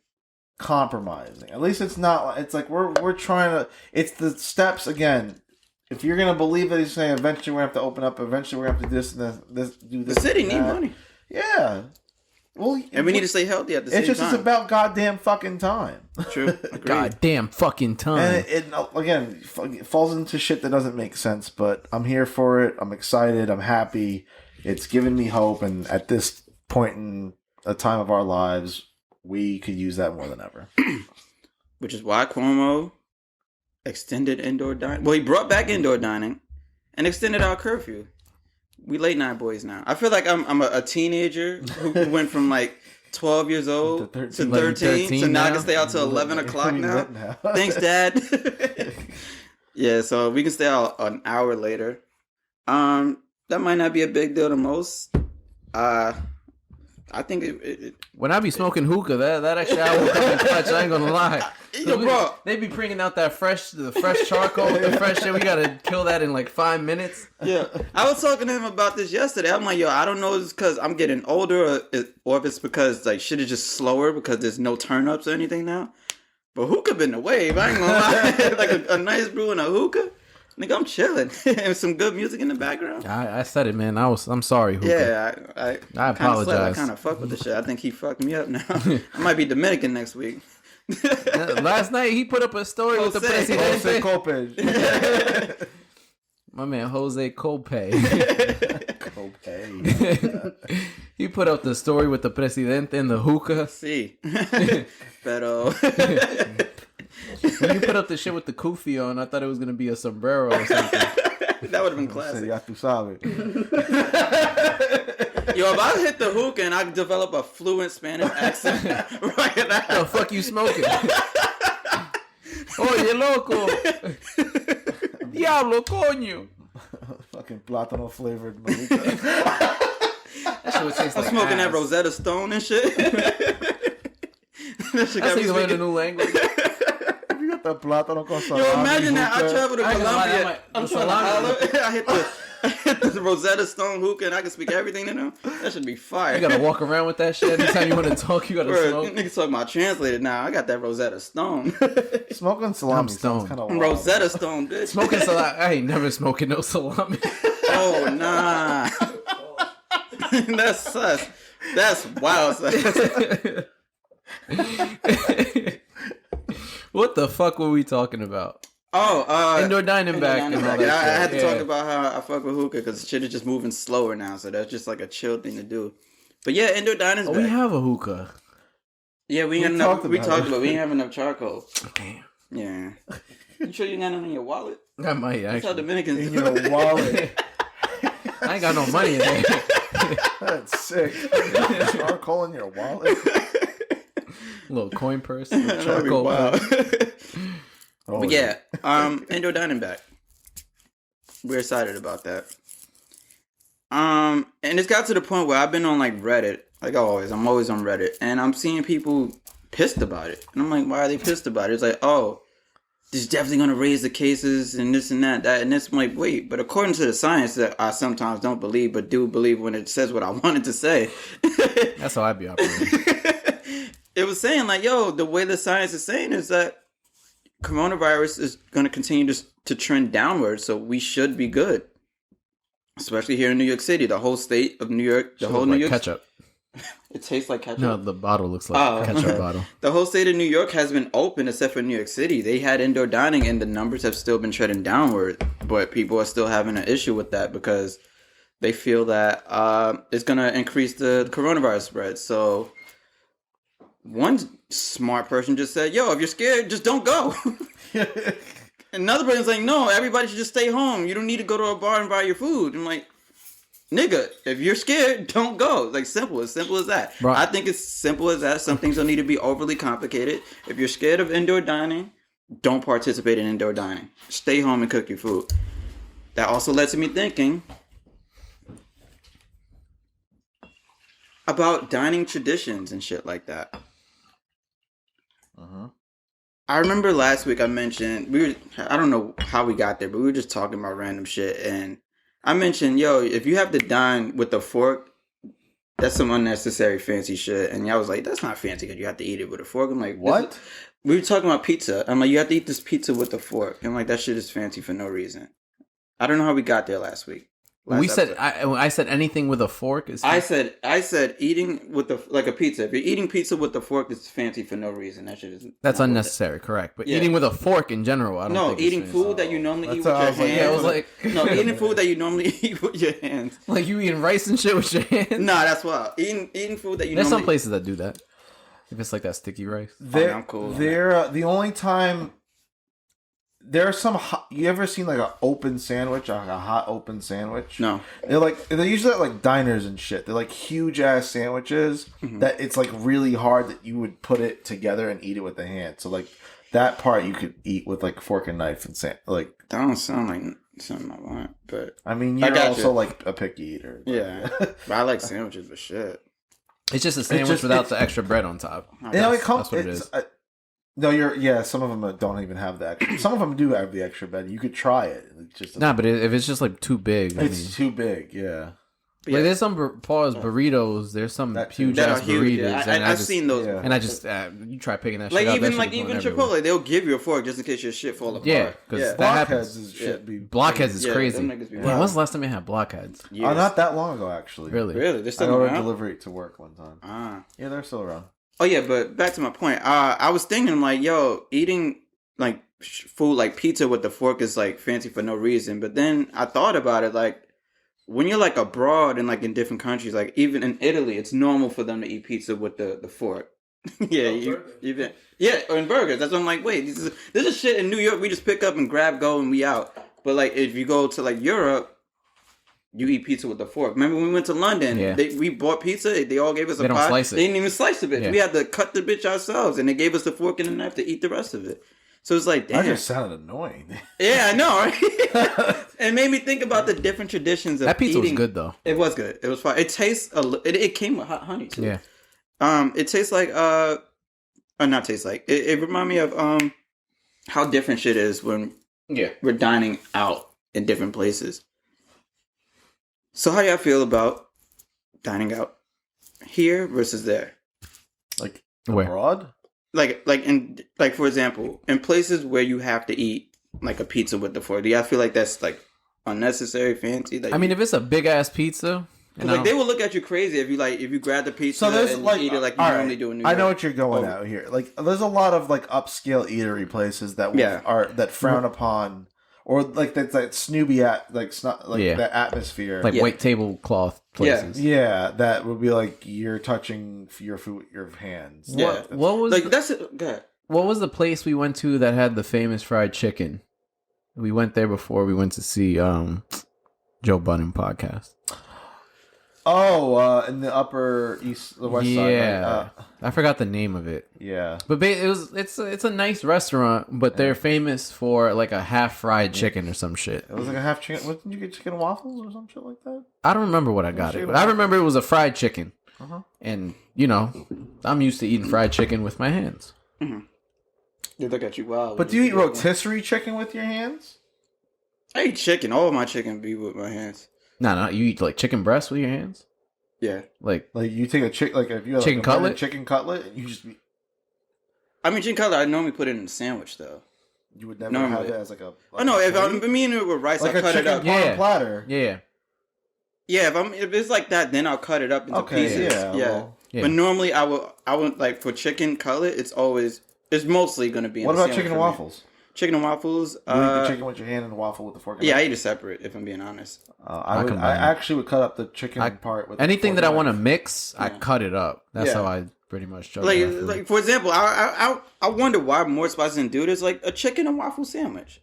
compromising. At least it's not. It's like we're trying to. It's the steps again. If you're gonna believe that he's saying eventually we're gonna have to open up. Eventually we're gonna have to do this and this. Do this. The city and need that. money, Yeah. Well, and we need to stay healthy at the same It's just time. it's about goddamn fucking time. True. Agreed. Goddamn fucking time. And it again it falls into shit that doesn't make sense, but I'm here for it. I'm excited. I'm happy. It's given me hope, and at this point in a time of our lives, we could use that more than ever. Which is why Cuomo extended indoor dining. Well, he brought back indoor dining and extended our curfew. We late night boys now. I feel like I'm a teenager who went from like 12 years old to 13. So now I can stay out till 11 o'clock now. Thanks, Dad. Yeah, so we can stay out an hour later. That might not be a big deal to most. I think it When I be smoking hookah, that actually I will come in clutch. I ain't gonna lie. Yo, bro. They be bringing out the fresh charcoal, the fresh shit. We gotta kill that in like 5 minutes. Yeah, I was talking to him about this yesterday. I'm like, yo, I don't know if it's because I'm getting older or if it's because like shit is just slower because there's no turn ups or anything now. But hookah been the wave. I ain't gonna lie. Like a nice brew and a hookah. Nigga, I'm chilling. And some good music in the background. I said it, man. I'm sorry, hookah. Yeah, I apologize. I kind of fuck with the shit. I think he fucked me up now. I might be Dominican next week. Last night he put up a story with the Jose presidente. Copage. My man Jose Copay. Copay. He put up the story with the presidente and the hookah. See. Pero. When you put up the shit with the kufi on, I thought it was gonna be a sombrero or something. That would have been classic. Ya tu sabes. Yo, if I hit the hookah and I develop a fluent Spanish accent right now. The fuck you smoking? Oye, loco. Diablo, coño. Fucking plátano flavored maluca. That shit would taste I'm like smoking that ass. Rosetta Stone and shit. That shit got That's how me you learn a speaking. new language. You got the plátano con salami. Yo, imagine that. I hookah. travel to I ain't gonna lie, Colombia. I'm the trying to salami- holler. I hit the Rosetta Stone hookah and I can speak everything to them. That should be fire. You gotta walk around with that shit. Anytime you want to talk, you gotta Word, smoke. niggas talking about translated now. I got that Rosetta Stone. Smoking salami I'm sounds stoned. kind of wild. Rosetta Stone, bitch. Smoking salami. I ain't never smoking no salami. Oh, nah. That's sus. That's wild sus. What the fuck were we talking about? Oh, Indoor dining back and all that Yeah, I shit. had to Yeah. talk about how I fuck with hookah because shit is just moving slower now, so that's just like a chill thing to do. But yeah, indoor dining's Oh, back. we have a hookah. Yeah, we We ain't enough. talked We about talked it. about we ain't have enough charcoal. Damn. Yeah. You sure you got none in your wallet? I might That's how actually. Dominicans In do your it. wallet. I ain't got no money in there. That's sick. Charcoal in your wallet. Little coin purse, That'd be charcoal. wild. Oh, But yeah, indoor dining back. we're excited about that. And it's got to the point where I've been on like Reddit, like always. I'm always on Reddit, and I'm seeing people pissed about it, and I'm like, why are they pissed about it? It's like, oh, this is definitely gonna raise the cases and this and that, and this. I'm like, wait, but according to the science that I sometimes don't believe, but do believe when it says what I wanted to say. That's how I'd be operating. It was saying like, yo, the way the science is saying is that coronavirus is going to continue to trend downward, so we should be good. Especially here in New York City, the whole state of New York, the whole New York ketchup. It tastes like ketchup. No, the bottle looks like a ketchup bottle. The whole state of New York has been open except for New York City. They had indoor dining, and the numbers have still been trending downward. But people are still having an issue with that because they feel that it's going to increase the coronavirus spread. So one smart person just said, yo, if you're scared, just don't go. Another person's like, no, everybody should just stay home. You don't need to go to a bar and buy your food. I'm like, nigga, if you're scared, don't go. Like, simple as that. Bro. I think it's simple as that. Some things don't need to be overly complicated. If you're scared of indoor dining, don't participate in indoor dining. Stay home and cook your food. That also led to me thinking about dining traditions and shit like that. I remember last week I mentioned, I don't know how we got there, but we were just talking about random shit, and I mentioned, yo, if you have to dine with a fork, that's some unnecessary fancy shit. And y'all was like, that's not fancy because you have to eat it with a fork. I'm like, What? We were talking about pizza. I'm like, you have to eat this pizza with a fork. I'm like, that shit is fancy for no reason. I don't know how we got there last week. I said anything with a fork. I said eating with like a pizza. If you're eating pizza with a fork, it's fancy for no reason. That shit is. That's unnecessary, correct? But eating with a fork in general, I don't. No, think eating food that you normally eat with your hands. Yeah, I was like, no, eating food that you normally eat with your hands. Like you eating rice and shit with your hands. Nah, that's wild. Eating food that you. There's some places that do that. If it's like that sticky rice. I'm cool. The only time. There are some. You ever seen like an open sandwich, like a hot open sandwich? No. They're usually at like diners and shit. They're like huge ass sandwiches that it's like really hard that you would put it together and eat it with the hand. So like that part you could eat with like fork and knife and like. That don't sound like something I want, but I mean you're also like a picky eater. Yeah, but I like sandwiches, but shit. It's just a sandwich without the extra bread on top. That's what it is. No, some of them don't even have the extra. Some of them do have the extra bed. You could try it. It's just but if it's just like too big, it's too big. Yeah. Like there's some burritos. There's some huge ass burritos. Yeah. I've seen those. Yeah. And I just you try picking that shit like up. Even Chipotle, they'll give you a fork just in case your shit fall apart. Yeah, because that happens. Blockheads is crazy. Man, when's the last time you had blockheads? Not that long ago, actually. Really? They're I still ordered around? delivery to work one time. Yeah, they're still around. Oh yeah, but back to my point. I was thinking like, yo, eating like food like pizza with the fork is like fancy for no reason. But then I thought about it, like when you're like abroad and like in different countries, like even in Italy, it's normal for them to eat pizza with the fork. Yeah, or in burgers. That's what I'm like. Wait, this is shit in New York. We just pick up and grab, go, and we out. But like if you go to like Europe, you eat pizza with a fork. Remember when we went to London? Yeah. We bought pizza. They all gave us a They don't pie. slice it. They didn't even slice the bitch. Yeah. We had to cut the bitch ourselves, and they gave us the fork and the knife to eat the rest of it. So it's like, damn. That just sounded annoying. Yeah, I know, right? It made me think about the different traditions of That pizza eating. was good though. It was good. It was fine. It tastes it came with hot honey too. Yeah. It tastes like not tastes like. It reminded me of how different shit is when we're dining out in different places. So how y'all feel about dining out here versus there? Like Where? abroad? Like for example, in places where you have to eat like a pizza with the fork, do y'all feel like that's like unnecessary, fancy? Like, I mean, if it's a big ass pizza, like they will look at you crazy if you grab the pizza and eat it like you normally do in New York. I know what you're going out here. Like there's a lot of like upscale eatery places that that frown upon. Or like that Snoopy that atmosphere, like white tablecloth places. Yeah, that would be like you're touching your food with your hands. Yeah, what was like that's it. Go ahead. What was the place we went to that had the famous fried chicken? We went there before we went to see Joe Budden podcast. In the upper east, the west side. Yeah, Right? I forgot the name of it. Yeah. But it's a nice restaurant, but they're famous for like a half fried chicken or some shit. It was like a half chicken. What, didn't you get chicken and waffles or some shit like that? I don't remember what I got it, but I remember it was a fried chicken. And I'm used to eating fried chicken with my hands. They look at you wild. But do you eat rotisserie chicken with your hands? I eat chicken. All of my chicken be with my hands. No, you eat like chicken breast with your hands. Yeah. Like you take a chicken, like if you have chicken like cutlet, chicken cutlet, you just. I mean, chicken cutlet. I normally put it in a sandwich though. You would never have it as like a. Oh no! If I'm eating it with rice, like I cut it up. Yeah, platter. Yeah. Yeah, if it's like that, then I'll cut it up into pieces. Yeah. Yeah. Well, But normally I would like for chicken cutlet. It's mostly gonna be. What about chicken and waffles? Chicken and waffles. You eat the chicken with your hand and the waffle with the fork. Yeah, I eat it separate. If I'm being honest. I actually would cut up the chicken part with anything that I want to mix. Yeah. I cut it up. That's how I pretty much juggle like for example, I wonder why more spots didn't do this. Like a chicken and waffle sandwich.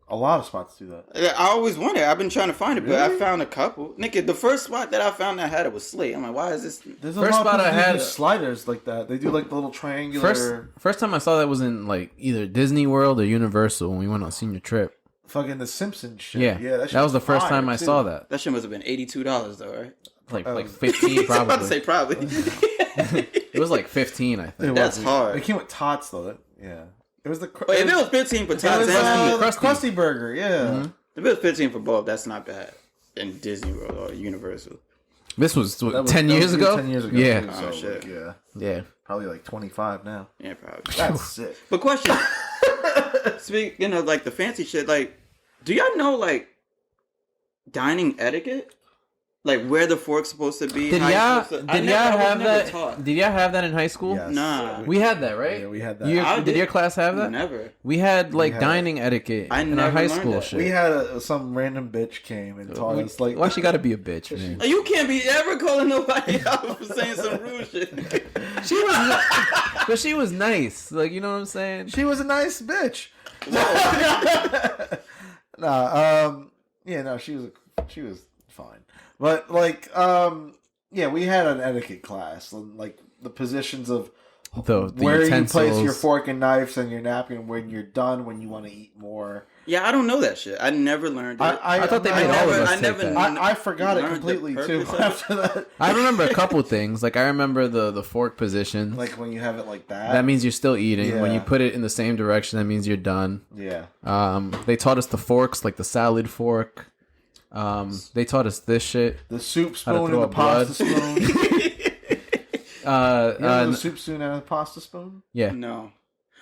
A lot of spots do that. I always wonder. I've been trying to find it, but I found a couple. Nigga, the first spot that I found that had it was Slate. I'm like, why is this? There's first spot I had sliders like that. They do like the little triangular. First time I saw that was in like either Disney World or Universal when we went on senior trip. Fucking the Simpsons shit. Yeah, that was the first time I saw that. That shit must have been $82 though, right? Like 15 probably. I was about to say probably. It was like 15, I think. That's hard. It came with tots though. Yeah. It was the. Wait, if it was 15 for tots, the Krusty Burger. Yeah. Mm-hmm. If it was 15 for both, that's not bad. In Disney World or Universal. This was 10 years ago. 10 years ago. Yeah. Too, so, oh shit. Yeah. Probably like 25 now. Yeah, probably. That's sick. But question. Speaking of like the fancy shit, like, do y'all know like dining etiquette? Like where the fork's supposed to be? Did y'all have that? Did y'all have that in high school? Yes. Nah. We had that, right? Yeah, we had that. Did your class have that? Never. We had like dining etiquette in our high school shit. We had some random bitch came and taught us like. Why she gotta be a bitch, man? You can't be ever calling nobody out for saying some rude shit. But she was nice. Like, you know what I'm saying? She was a nice bitch. She was fine. But like, we had an etiquette class, like the positions of the where utensils. you place your fork and knives and your napkin when you're done, when you want to eat more. Yeah, I don't know that shit. I never learned it. I thought they made all of us take that. I forgot it completely too after that. I remember a couple things. Like I remember the fork position. Like when you have it like that. That means you're still eating. Yeah. When you put it in the same direction, that means you're done. Yeah. They taught us the forks, like the salad fork. They taught us this shit. The soup spoon and the pasta spoon. The soup spoon and the pasta spoon? Yeah. No.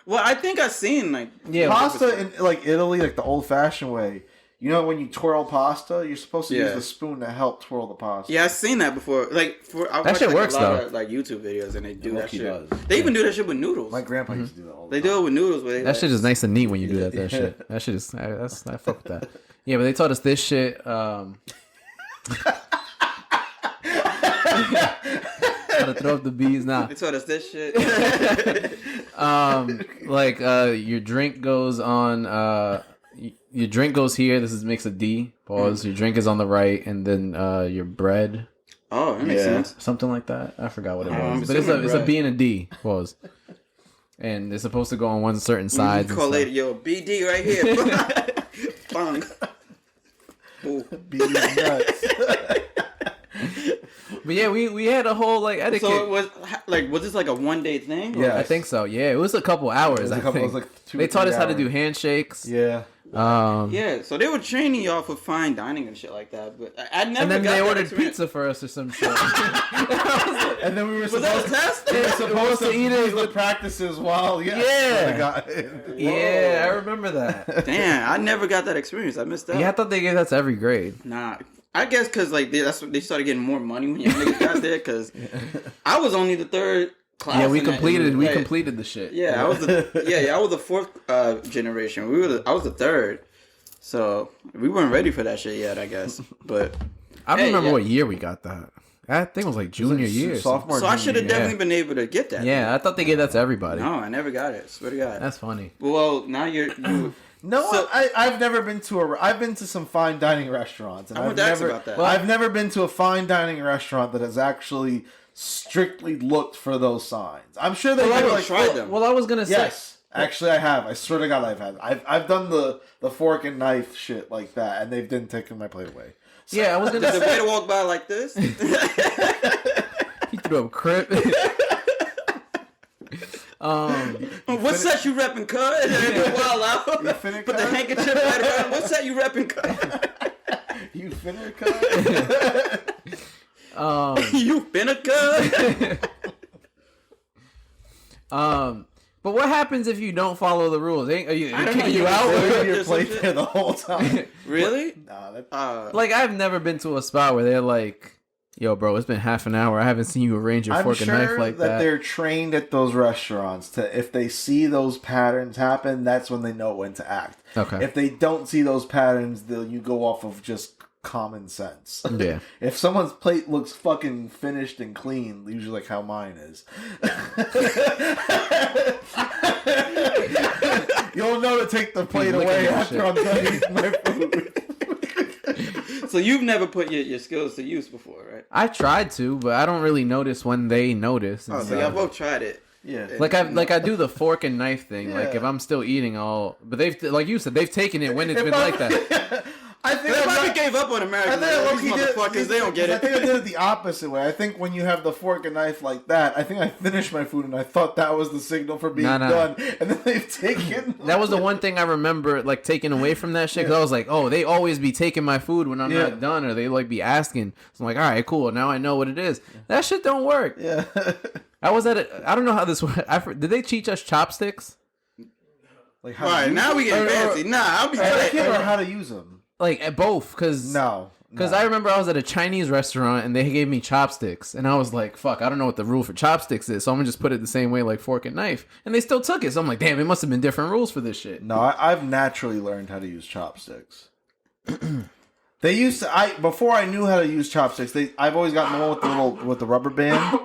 Well, I think I've seen like pasta in like Italy, like the old fashioned way. You know when you twirl pasta, you're supposed to use the spoon to help twirl the pasta. Yeah, I've seen that before. Like I that shit works a lot though. of, like YouTube videos and they do that shit. Does. They even do that shit with noodles. My grandpa used to do that all the They time. do it with noodles. Where That shit is nice and neat when you do that. That shit. That shit is. I fuck with that. Yeah, but they taught us this shit. How to throw up the bees now. They taught us this shit. Your drink goes on. Your drink goes here. This makes a D. Pause. Your drink is on the right, and then your bread. Oh, that makes sense. Something like that. I forgot what it was, but it's a B and a D. Pause. And it's supposed to go on one certain side. You call it your BD right here. Bang. BD nuts. But yeah, we had a whole like etiquette. So was this like a 1-day thing? Yeah, I think so. Yeah, it was a couple hours. I think it was like 2 they taught us how to hours. do handshakes. Yeah. Yeah, so they were training y'all for fine dining and shit like that, but I never. And then got they that ordered experience. pizza for us or some shit. And then we were Was that a test? supposed to eat it the practices while Yeah. Yeah. I remember that. Damn, I never got that experience. I missed out. Yeah, I thought they gave that to every grade. Nah, I guess because like that's what they started getting more money when y'all niggas got there. Because I was only the third class. Yeah, we in that, completed. and, We like, completed the shit. Yeah, I was the fourth generation. I was the third, so we weren't ready for that shit yet. I guess, but I don't remember yeah. what year we got that. I think it was like junior year. Sophomore. So I should have junior, definitely been able to get that. Yeah, I thought they gave that to everybody. No, I never got it. Swear to God. That's funny. Well, now you No, So- I've never been to I've been to some fine dining restaurants, and I wanted to ask about that. I've never been to a fine dining restaurant that has actually strictly looked for those signs. I'm sure they Well, I do, haven't tried them. Well, I was gonna say. Yes, actually, I have. I swear to God, I've done the fork and knife shit like that, and they've didn't take my plate away. Yeah, I was gonna Does the say. waiter walk by like this? He threw up crip. What set you repping, cuz? Wild out. You finna Put the cut? handkerchief right around. What set you repping, cuz? You finna cut? You finna, cuz? But what happens if you don't follow the rules? Are you I don't kicking know, you out? you- Leave your Just plate some there the whole time. Really? Nah, that, Like, I've never been to a spot where they're like, "Yo, bro, it's been half an hour. I haven't seen you arrange your I'm fork sure and knife like that that." they're trained at those restaurants to, if they see those patterns happen, that's when they know when to act. Okay. If they don't see those patterns, you go off of just common sense. Yeah. If someone's plate looks fucking finished and clean, usually like how mine is. You'll know to take the plate Licking away that after shit. I'm done eating my food. So you've never put your skills to use before, right? I tried to, but I don't really notice when they notice. and Oh, so stuff. y'all both tried it. Yeah. Like I do the fork and knife thing. Like Yeah. if I'm still eating but they've, like you said, they've taken it when it's been like that. I think They I'm probably not- gave up on I Americans. think Like, low-key these did- motherfuckers, they don't get I it. think I did it the opposite way. I think when you have the fork and knife like that, I think I finished my food and I thought that was the signal for being Nah. done. And then they've taken... That was the one thing I remember, like, taking away from that shit. Because I was like, oh, they always be taking my food when I'm Yeah. not done, or they like be asking. So I'm like, all right, cool. Now I know what it is. That shit don't work. Yeah. I was I don't know how this works. Did they teach us chopsticks? Like how All to right, use now them? we getting fancy. Nah, I'll be I right. can't remember how to use them. Like at both, because No. Because I remember I was at a Chinese restaurant and they gave me chopsticks. And I was like, fuck, I don't know what the rule for chopsticks is. So I'm going to just put it the same way like fork and knife. And they still took it. So I'm like, damn, it must have been different rules for this shit. No, I've naturally learned how to use chopsticks. They used to, before I knew how to use chopsticks, I've always gotten the one with the rubber band.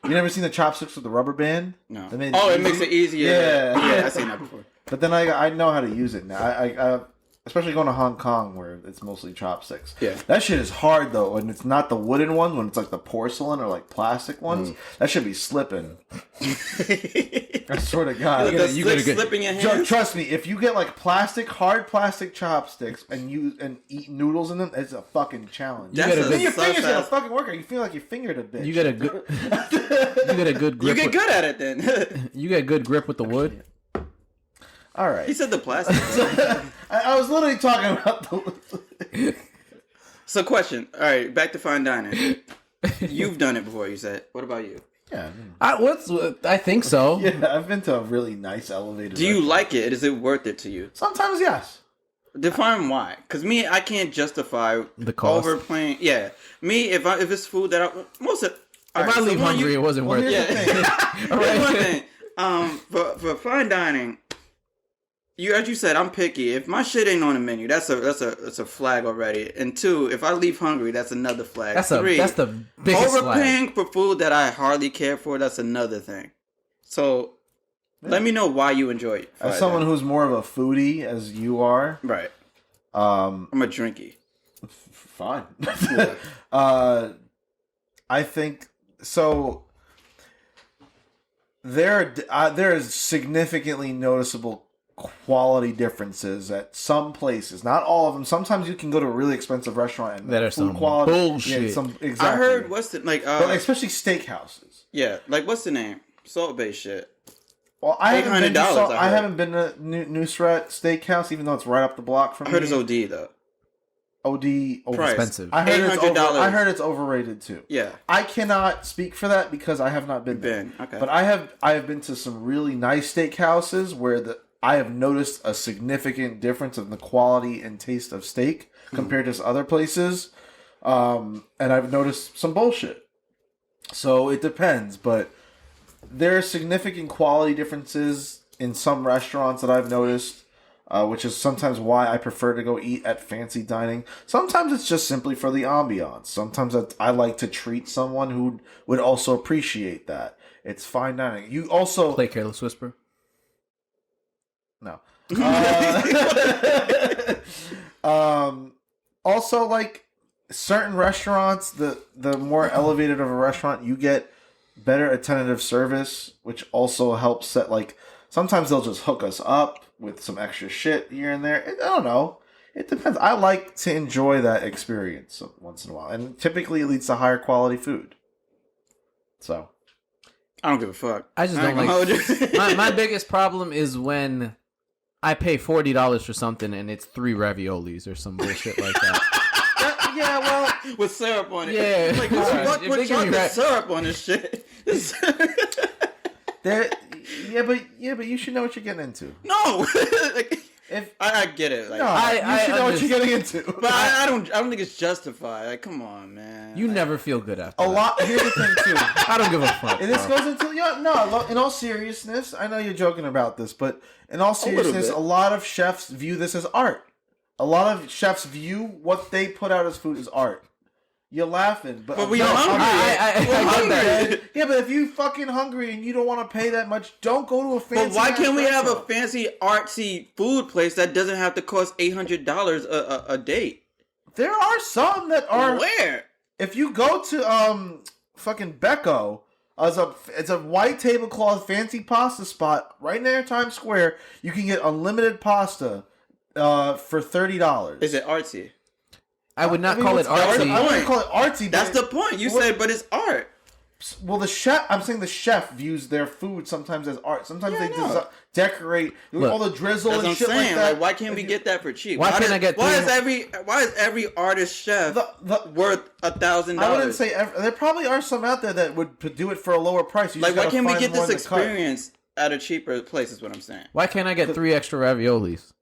You never seen the chopsticks with the rubber band? No. They made Oh, it easy. makes it easier. Yeah. Yeah, I've seen that before. But then I know how to use it now. I especially going to Hong Kong where it's mostly chopsticks. Yeah. That shit is hard though, and it's not the wooden ones. When it's like the porcelain or like plastic ones, that should be slipping. I swear to God. You get a good slip in your hands. Trust me, if you get like hard plastic chopsticks and eat noodles in them, it's a fucking challenge. That's gotta a Then your so fingers gonna fast. fucking work. You feel like you fingered a bitch. You get a good, you get a good You grip. get good at it then. You get good grip with the wood. All right. He said the plastic. I was literally talking about the. So question. All right, back to fine dining. You've done it before, you said. What about you? Yeah. I think so. Yeah, I've been to a really nice elevated. Do you restaurant. like it? Is it worth it to you? Sometimes, yes. Define why. Because me, I can't justify The cost. overpaying. Yeah. Me, if it's food that most of... If I leave hungry, it wasn't worth here's it. the thing. Here's one thing. For fine dining, as you said, I'm picky. If my shit ain't on the menu, that's a flag already. And two, if I leave hungry, that's another flag. That's Three, the biggest flag. overpaying for food that I hardly care for, that's another thing. So let me know why you enjoy it. As someone who's more of a foodie as you are, right, um, I'm a drinky. fine. I think so. There is significantly noticeable quality differences at some places. Not all of them. Sometimes you can go to a really expensive restaurant and That are food some quality. bullshit. Yeah, exactly. I heard what's the but especially steakhouses. what's the name? Salt Bay shit. Well, I haven't been to, $800, I heard. haven't been to Nusret Steakhouse, even though it's right up the block from I heard me. it's OD though. OD Price. Expensive. I heard $800. I heard it's overrated too. Yeah, I cannot speak for that because I have not been there. okay. But I have been to some really nice steakhouses where I have noticed a significant difference in the quality and taste of steak compared to other places. And I've noticed some bullshit. So it depends, but there are significant quality differences in some restaurants that I've noticed, which is sometimes why I prefer to go eat at fancy dining. Sometimes it's just simply for the ambiance. Sometimes I like to treat someone who would also appreciate that. It's fine dining. You also Play Careless Whisper. no. Also, like certain restaurants, the more elevated of a restaurant, you get better attentive service, which also helps set like sometimes they'll just hook us up with some extra shit here and there. I don't know. It depends. I like to enjoy that experience once in a while, and typically it leads to higher quality food. So, I don't give a fuck. I just I don't ain't gonna hold you. my biggest problem is when I pay $40 for something and it's 3 raviolis or some bullshit like that. yeah, well, with syrup on it. Yeah. Like, who the Alright, fuck if put they give me chocolate syrup on this shit? yeah, but you should know what you're getting into. No. Like, If I get it. Like, no, you should know what you're getting into. but I don't think it's justified. Like, come on, man. You never feel good after A that. lot. Here's the thing too. I don't give a fuck. And this bro. goes into no. In all seriousness, I know you're joking about this, but in all seriousness, bit. a lot of chefs view this as art. A lot of chefs view what they put out as food as art. You're laughing, but we hungry. I get that. Yeah, but if you fucking hungry and you don't want to pay that much, don't go to a fancy. But why can't we have a restaurant. fancy artsy food place that doesn't have to cost $800 a date? There are some that are. Where? If you go to fucking Becco, it's a white tablecloth fancy pasta spot right near Times Square. You can get unlimited pasta for $30. Is it artsy? I would not call it artsy. I wouldn't call it artsy. That's the point. You said, but it's art. Well, I'm saying the chef views their food sometimes as art. Sometimes Yeah, they I know. decorate all the drizzle That's and what I'm shit saying. like that. Like, why can't we get that for cheap? Why can't I get Why three- is every artist chef The- worth $1,000? I wouldn't say there probably are some out there that would do it for a lower price. You Like, just why gotta can't we find get one this to cut. experience at a cheaper place? Is what I'm saying. Why can't I get 3 extra raviolis?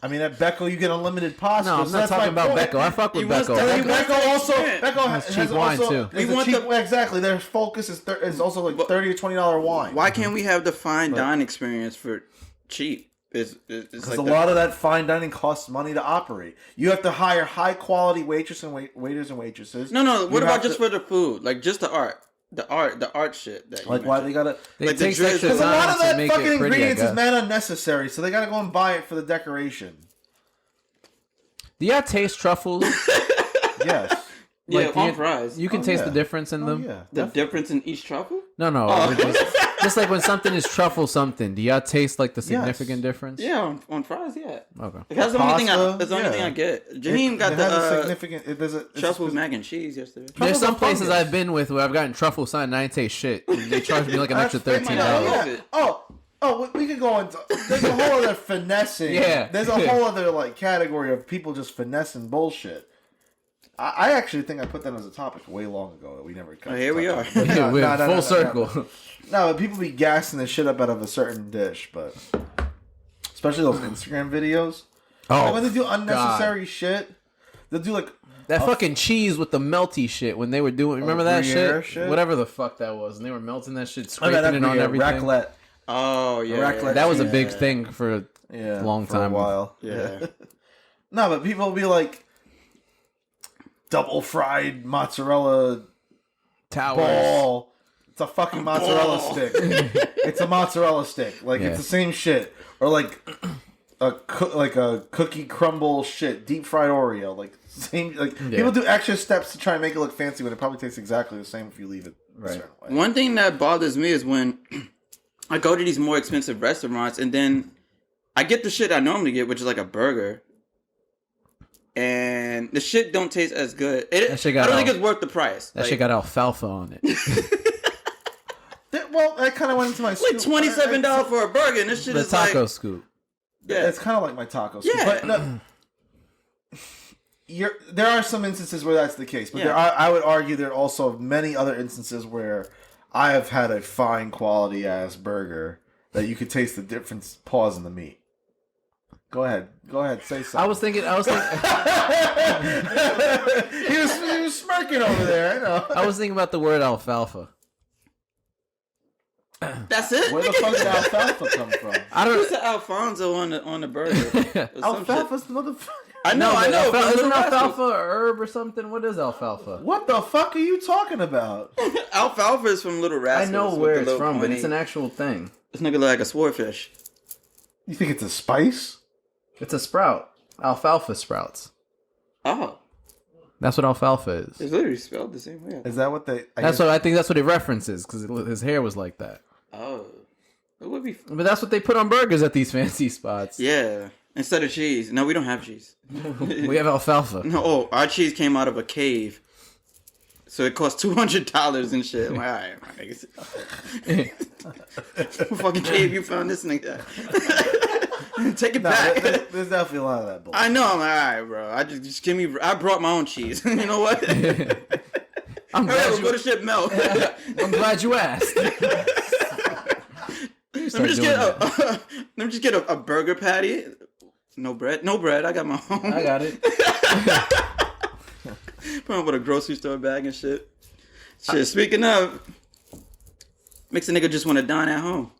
I mean, at Becco you get unlimited pasta. No, I'm so not that's my talking about point. Becco. I fuck with He wants Becco. to- Becco- Becco also Becco Has has cheap wine, also, too. We We want want exactly. Their focus is also like $30 or $20 wine. Why can't we have the fine dine experience for cheap? It's Because like a lot of that fine dining costs money to operate. You have to hire high quality waiters and waitresses. No. You What about have just to- for the food? Like just the art, the art shit. That you like why mentioned. they gotta? They like the take drizzle. extra Because a lot time of to that make fucking it pretty, I ingredients is guess. mad unnecessary, so they gotta go and buy it for the decoration. Do y'all taste truffles? Yes. Yeah, Like, on you- fries. You can Oh, taste yeah. the difference in Oh, them? yeah. The difference in each truffle? No. Just like when something is truffle something, do y'all taste like the significant difference? Yeah, on fries. Yeah. Okay. That's the only thing. Pasta, That's the only yeah. thing I get. Jaheim got It has a the significant. There's a truffle mac and cheese yesterday. There's Truffles some are places fungus. I've been with where I've gotten truffle sign and I ain't taste shit. They charge me like an extra That's $13. $13. yeah. Oh, we could go into. There's a whole other finessing. Yeah. There's a whole other like category of people just finessing bullshit. I actually think I put that as a topic way long ago that we never. Oh, here we are. Yeah, we're full circle. No, but people be gassing the shit up out of a certain dish, but especially those Instagram videos. Like when they do unnecessary shit, they'll do like That fucking cheese with the melty shit when they were doing. Remember that Gruyere shit? shit? Whatever the fuck that was, and they were melting that shit, I mean, scraping it on everything. raclette. Oh yeah. Raclette. That was a yeah. big thing for Yeah, Long for time. a while. Yeah. No, but people will be like double fried mozzarella towers. ball. It's a fucking mozzarella stick. It's a mozzarella stick. Like Yeah. it's the same shit. Or like a cookie crumble shit, deep fried Oreo. Like same. Like people do extra steps to try and make it look fancy when it probably tastes exactly the same if you leave it a certain way. One thing that bothers me is when I go to these more expensive restaurants and then I get the shit I normally get, which is like a burger, and the shit don't taste as good. That shit got I don't think all- it's worth the price. That shit got alfalfa on it. Well, that kind of went into my like scoop. $27 for a burger, and this shit The is taco like scoop. yeah. It's kind of like my taco soup. Yeah. But no, there are some instances where that's the case. But Yeah. I would argue there are also many other instances where I have had a fine quality ass burger that you could taste the difference. Pause in the meat. Go ahead, say something. I was thinking. he was smirking over there. I know. I was thinking about the word alfalfa. That's it. Where the fuck did alfalfa come from? I Who's don't. the Alfonso on the burger? Or some shit. Alfalfa's the motherfucker. I know. but from isn't Little Rascals. alfalfa a herb or something? What is alfalfa? What the fuck are you talking about? Alfalfa is from Little I Rascals. know with where the it's little from, but pointy- it's an actual thing. This nigga look like a swordfish. You think it's a spice? It's a sprout. Alfalfa sprouts. Oh, That's what alfalfa is. it's literally spelled the same way. Is that what they? That's what I think. That's what it references because his hair was like that. Oh, it would be. But that's what they put on burgers at these fancy spots. Yeah, instead of cheese. No, we don't have cheese. We have alfalfa. No, our cheese came out of a cave. So it cost $200 and shit. I'm like, all right, my niggas. What fucking cave you found this nigga? Take it back. There's definitely a lot of that bullshit. I know. I'm like, all right, bro. I just give me. I brought my own cheese. You know what? I'm All right, glad we'll you. go to ship milk. I'm glad you asked. Let me just get a burger patty. No bread. No bread. I got my own. I got it. Put on with a grocery store bag and shit. Shit. Speaking of, makes a nigga just want to dine at home.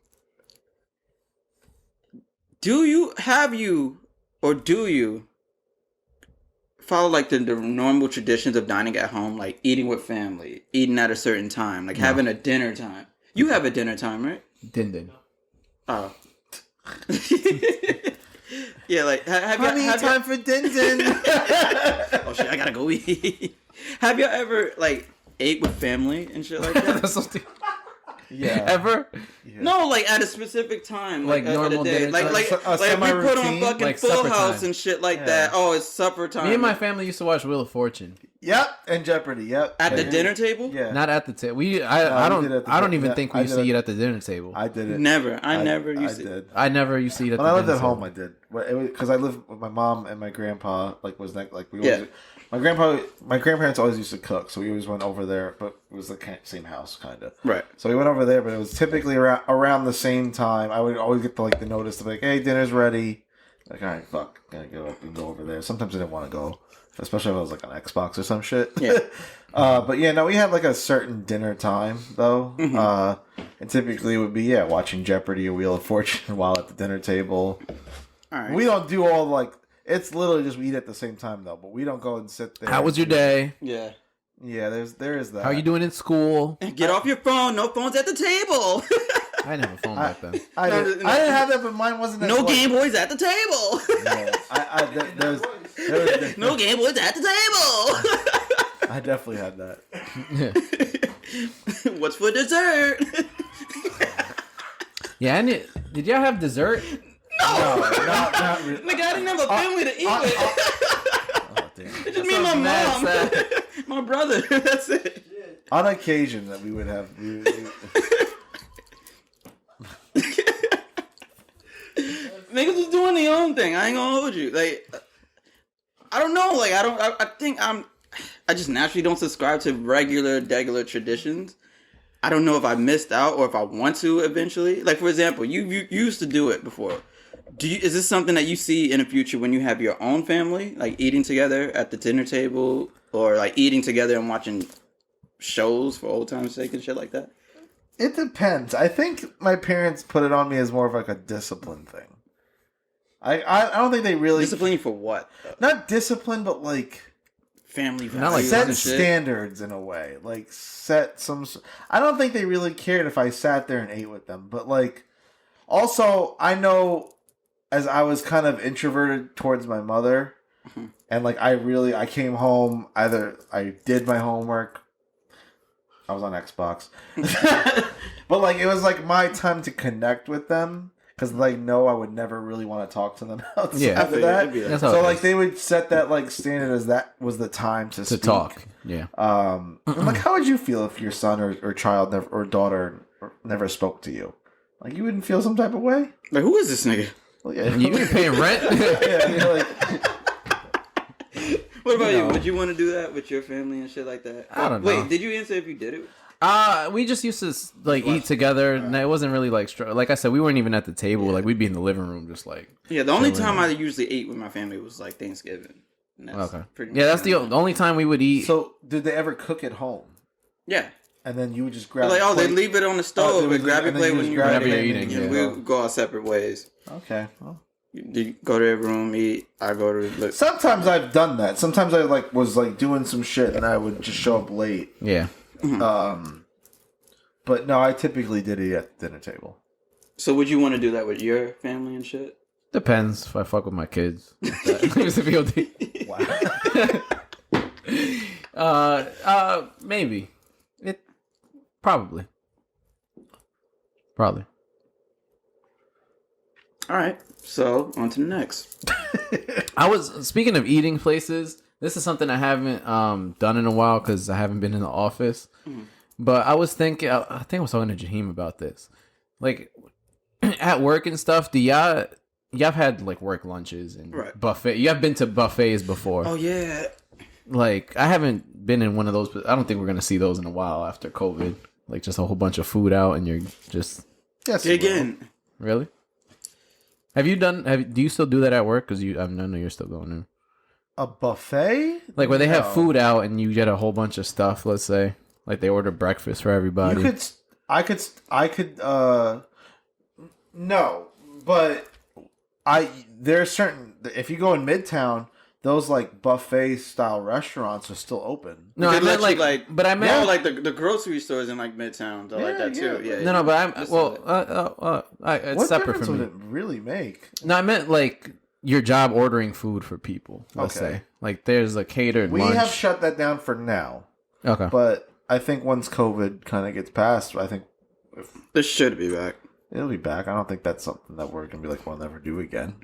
Do you follow like the normal traditions of dining at home, like eating with family, eating at a certain time, like having a dinner time? You have a dinner time, right? Din. Oh. Yeah, like have you time for din din. Oh shit, I gotta go eat. Have you ever like ate with family and shit like that? That's something. Yeah. Ever? Yeah. No, like at a specific time, Like at normal the day. dinner Like time? like A like if we put on semi-routine? fucking Like Full supper House time. and shit like Yeah. that. Oh, it's supper time. Me and my family used to watch Wheel of Fortune. Yep, and Jeopardy. Yep. At the Yeah. dinner table? Yeah. Not at the table. I we don't. did at the I don't ta- even yeah, think I we used did to it. eat at the dinner table. I did it. Never. I never used I to. did. I never used to eat at When the I lived dinner at home, table. I did. Because I lived with my mom and my grandpa. Like was like we Yeah. always. My grandparents always used to cook, so we always went over there. But it was the same house, kind of. Right. So we went over there, but it was typically around the same time. I would always get the notice to be like, "Hey, dinner's ready." Like, all right, fuck, gotta go up and go over there. Sometimes I didn't want to go, especially if I was like on Xbox or some shit. Yeah. But yeah, no, we had like a certain dinner time though, and typically it would be watching Jeopardy or Wheel of Fortune while at the dinner table. All right. We don't do all like it's literally just we eat at the same time though, but we don't go and sit there. How was your day? Yeah. Yeah, there is that. How you doing in school? Get off your phone. No phones at the table. I didn't have a phone back then. I didn't have that, but mine wasn't. No Game Boys at the table. Yeah, there's No Game Boys at the table. I definitely had that. What's for dessert? Yeah, did y'all have dessert? No, not really. Nigga, I didn't have a family to eat with. Oh, damn. It's just me and my mom. My brother. That's it. On occasion that we would have. Niggas was doing their own thing. I ain't gonna hold you. Like, I don't know. Like, I think I just naturally don't subscribe to regular traditions. I don't know if I missed out or if I want to eventually. Like, for example, you used to do it before. Is this something that you see in the future when you have your own family, like eating together at the dinner table, or like eating together and watching shows for old time's sake and shit like that? It depends. I think my parents put it on me as more of like a discipline thing. I don't think they really Discipline for what? not discipline, but like Family values. Not like set and shit. standards in a way. Like set some. I don't think they really cared if I sat there and ate with them, but like also I know as I was kind of introverted towards my mother, and like I came home either I did my homework. I was on Xbox, but like it was like my time to connect with them. Because like no, I would never really want to talk to them outside Yeah. of that. That's how So it like is. they would set that like standard as that was the time to speak. talk. Yeah. And like how would you feel if your son or child never, or daughter never spoke to you? Like you wouldn't feel some type of way? Like, who is this nigga? Well, yeah. You ain't paying rent. Yeah, you're like, What about you? know. Would you want to do that with your family and shit like that? I don't know. Wait, did you answer if you did it? We just used to like eat together, and it wasn't really like like I said, we weren't even at the table. Like we'd be in the living room, just like Yeah, the only chilling. time I usually ate with my family was like Thanksgiving. And that's okay. pretty Yeah, much that's the it. only time we would eat. so did they ever cook at home? Yeah. And then you would just grab Like, a oh, they plate? leave it on the they stove would and grab your and then plate you when just you're grab Whenever ready. you're eating, And yeah. we'll go our separate ways. Okay. Well. You go to their room, eat. I go to the... Sometimes I've done that. Sometimes I like was like doing some shit and I would just show up late. Yeah. But no, I typically did eat at the dinner table. So would you want to do that with your family and shit? Depends if I fuck with my kids. It's a VOD. Wow. Maybe. Probably. All right. So on to the next. I was speaking of eating places. This is something I haven't done in a while because I haven't been in the office. But I was thinking. I think I was talking to Jaheim about this. Like at work and stuff. Do y'all have had like work lunches and buffet? You have been to buffets before? Oh yeah. Like I haven't been in one of those. But I don't think we're gonna see those in a while after COVID. Like just a whole bunch of food out and you're just again. Really? Have you done? Do you still do that at work? Because I know you're still going in. A buffet? Like where they have food out and you get a whole bunch of stuff. Let's say, like they order breakfast for everybody. I could. No, but there's certain. If you go in Midtown, those like buffet style restaurants are still open. No, I meant but I meant like the grocery stores in like Midtown, like that too. Yeah. No, but I'm it's what separate difference from would it really make? No, I meant like your job ordering food for people. Let's say like there's a catered lunch. We have shut that down for now. Okay, but I think once COVID kind of gets past, I think this should be back. It'll be back. I don't think that's something that we're gonna be like we'll never do again.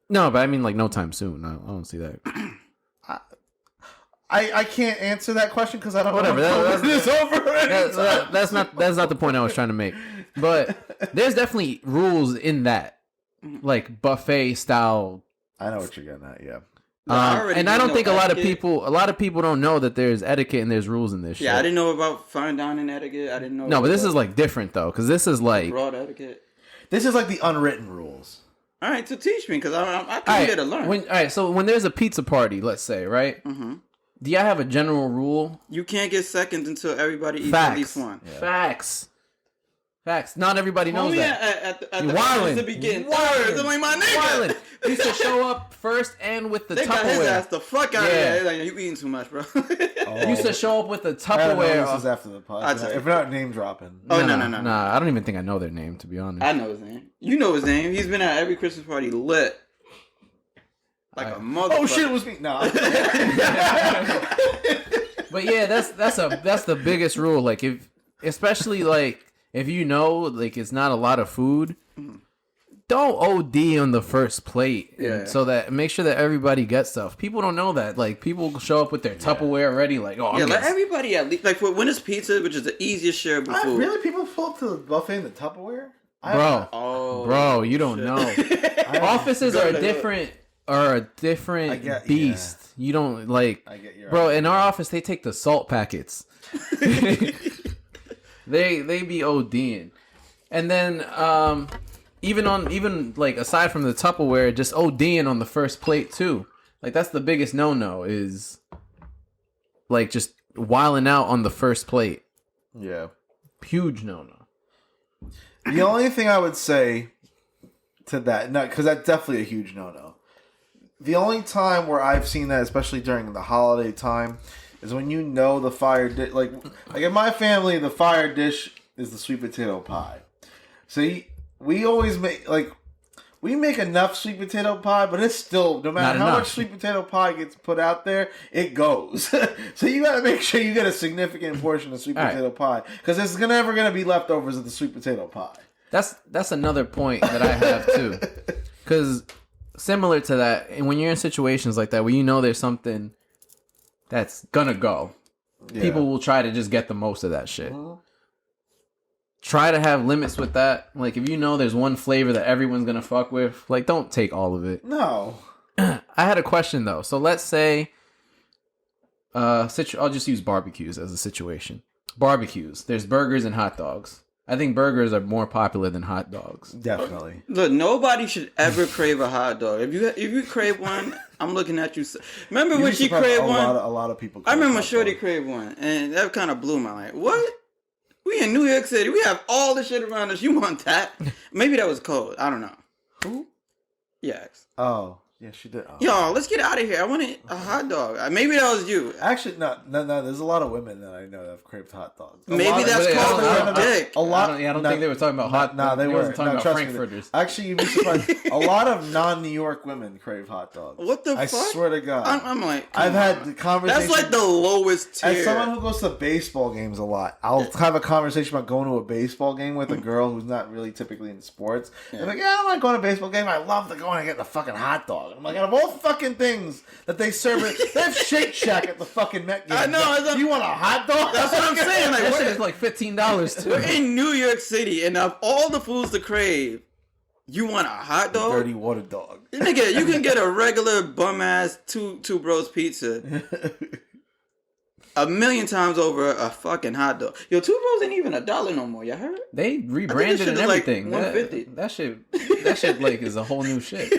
No, but I mean like no time soon. I don't see that. I can't answer that question because I don't Whatever. know. That's not the point I was trying to make. But there's definitely rules in that, like buffet style. I know what you're getting at. Yeah. And I don't think a lot of people don't know that there's etiquette and there's rules in this shit. Yeah, I didn't know about fine dining etiquette. I didn't know. No, but this is like different though, because this is like broad etiquette. This is like the unwritten rules. All right, so teach me because I come here to learn. So when there's a pizza party, let's say, right? Mm-hmm. Do y'all have a general rule? You can't get seconds until everybody eats at least one. Yeah. Facts. Not everybody knows that. At the beginning. Third. Like my nigga. You used to show up first and with the Tupperware. They got his ass the fuck out of there. Like, you eating too much, bro. You used to show up with the Tupperware. This is after the podcast. If we're not name dropping. Oh, no. Nah, I don't even think I know their name, to be honest. I know his name. You know his name. He's been at every Christmas party lit. Like a motherfucker. Oh shit, it was me. Nah. But yeah, that's the biggest rule. Like especially if you know like it's not a lot of food, don't OD on the first plate. Yeah. So that make sure that everybody gets stuff. People don't know that. Like people show up with their Tupperware already. Like let everybody at least like for when it's pizza, which is the easiest shareable food. Really, people pull up to the buffet in the Tupperware? Bro, you don't know. Offices are a different beast. Yeah. You don't like, I get your bro. In our office, they take the salt packets. they be ODing, and then even like aside from the Tupperware, just ODing on the first plate too. Like that's the biggest no is like just wilding out on the first plate. Yeah, huge no. The only thing I would say to that, because that's definitely a huge no. The only time where I've seen that, especially during the holiday time, is when you know the fire dish. Like in my family, the fire dish is the sweet potato pie. So we always make enough sweet potato pie, but it's still, no matter how much sweet potato pie gets put out there, it goes. So you got to make sure you get a significant portion of sweet potato pie, because there's never going to be leftovers of the sweet potato pie. That's another point that I have too, because similar to that, and when you're in situations like that where you know there's something that's gonna go, people will try to just get the most of that shit. Mm-hmm. Try to have limits with that. Like if you know there's one flavor that everyone's gonna fuck with, like don't take all of it. No. I had a question though. So let's say, I'll just use barbecues as a situation. Barbecues. There's burgers and hot dogs. I think burgers are more popular than hot dogs. Definitely. Look, nobody should ever crave a hot dog. If you crave one, I'm looking at you. Remember when she craved one? A lot of people. I remember when Shorty craved one, and that kind of blew my mind. What? We in New York City. We have all the shit around us. You want that? Maybe that was cold. I don't know. Who? Yes. Oh, Yeah, she did. Oh. Yo, let's get out of here. I want a hot dog. Maybe that was you. Actually, no. There's a lot of women that I know that have craved hot dogs. Maybe that's called a dick. A lot. I don't think they were talking about hot. No, they weren't talking about trust me. frankfurters. Actually, you'd be surprised. A lot of non-New York women crave hot dogs. What the I fuck? swear to God. I'm like, I've had the conversation. that's like the lowest tier. As someone who goes to baseball games a lot, I'll have a conversation about going to a baseball game with a girl who's not really typically in sports. Yeah. I'm like, yeah, I don't like going to a baseball game. I love to go and get the fucking hot dog. I'm like, out of all fucking things that they serve, they have Shake Shack at the fucking Met game. I know. You want a hot dog? That's what I'm saying. Like, That shit is like $15 too. we're in New York City, and of all the foods to crave, you want a hot dog? Dirty water dog. Nigga, you can get a regular bum ass two bros pizza 1,000,000 times over a fucking hot dog. Yo, 2 bros ain't even $1 no more. You heard? They rebranded and everything. Like $150. That shit like is a whole new shit.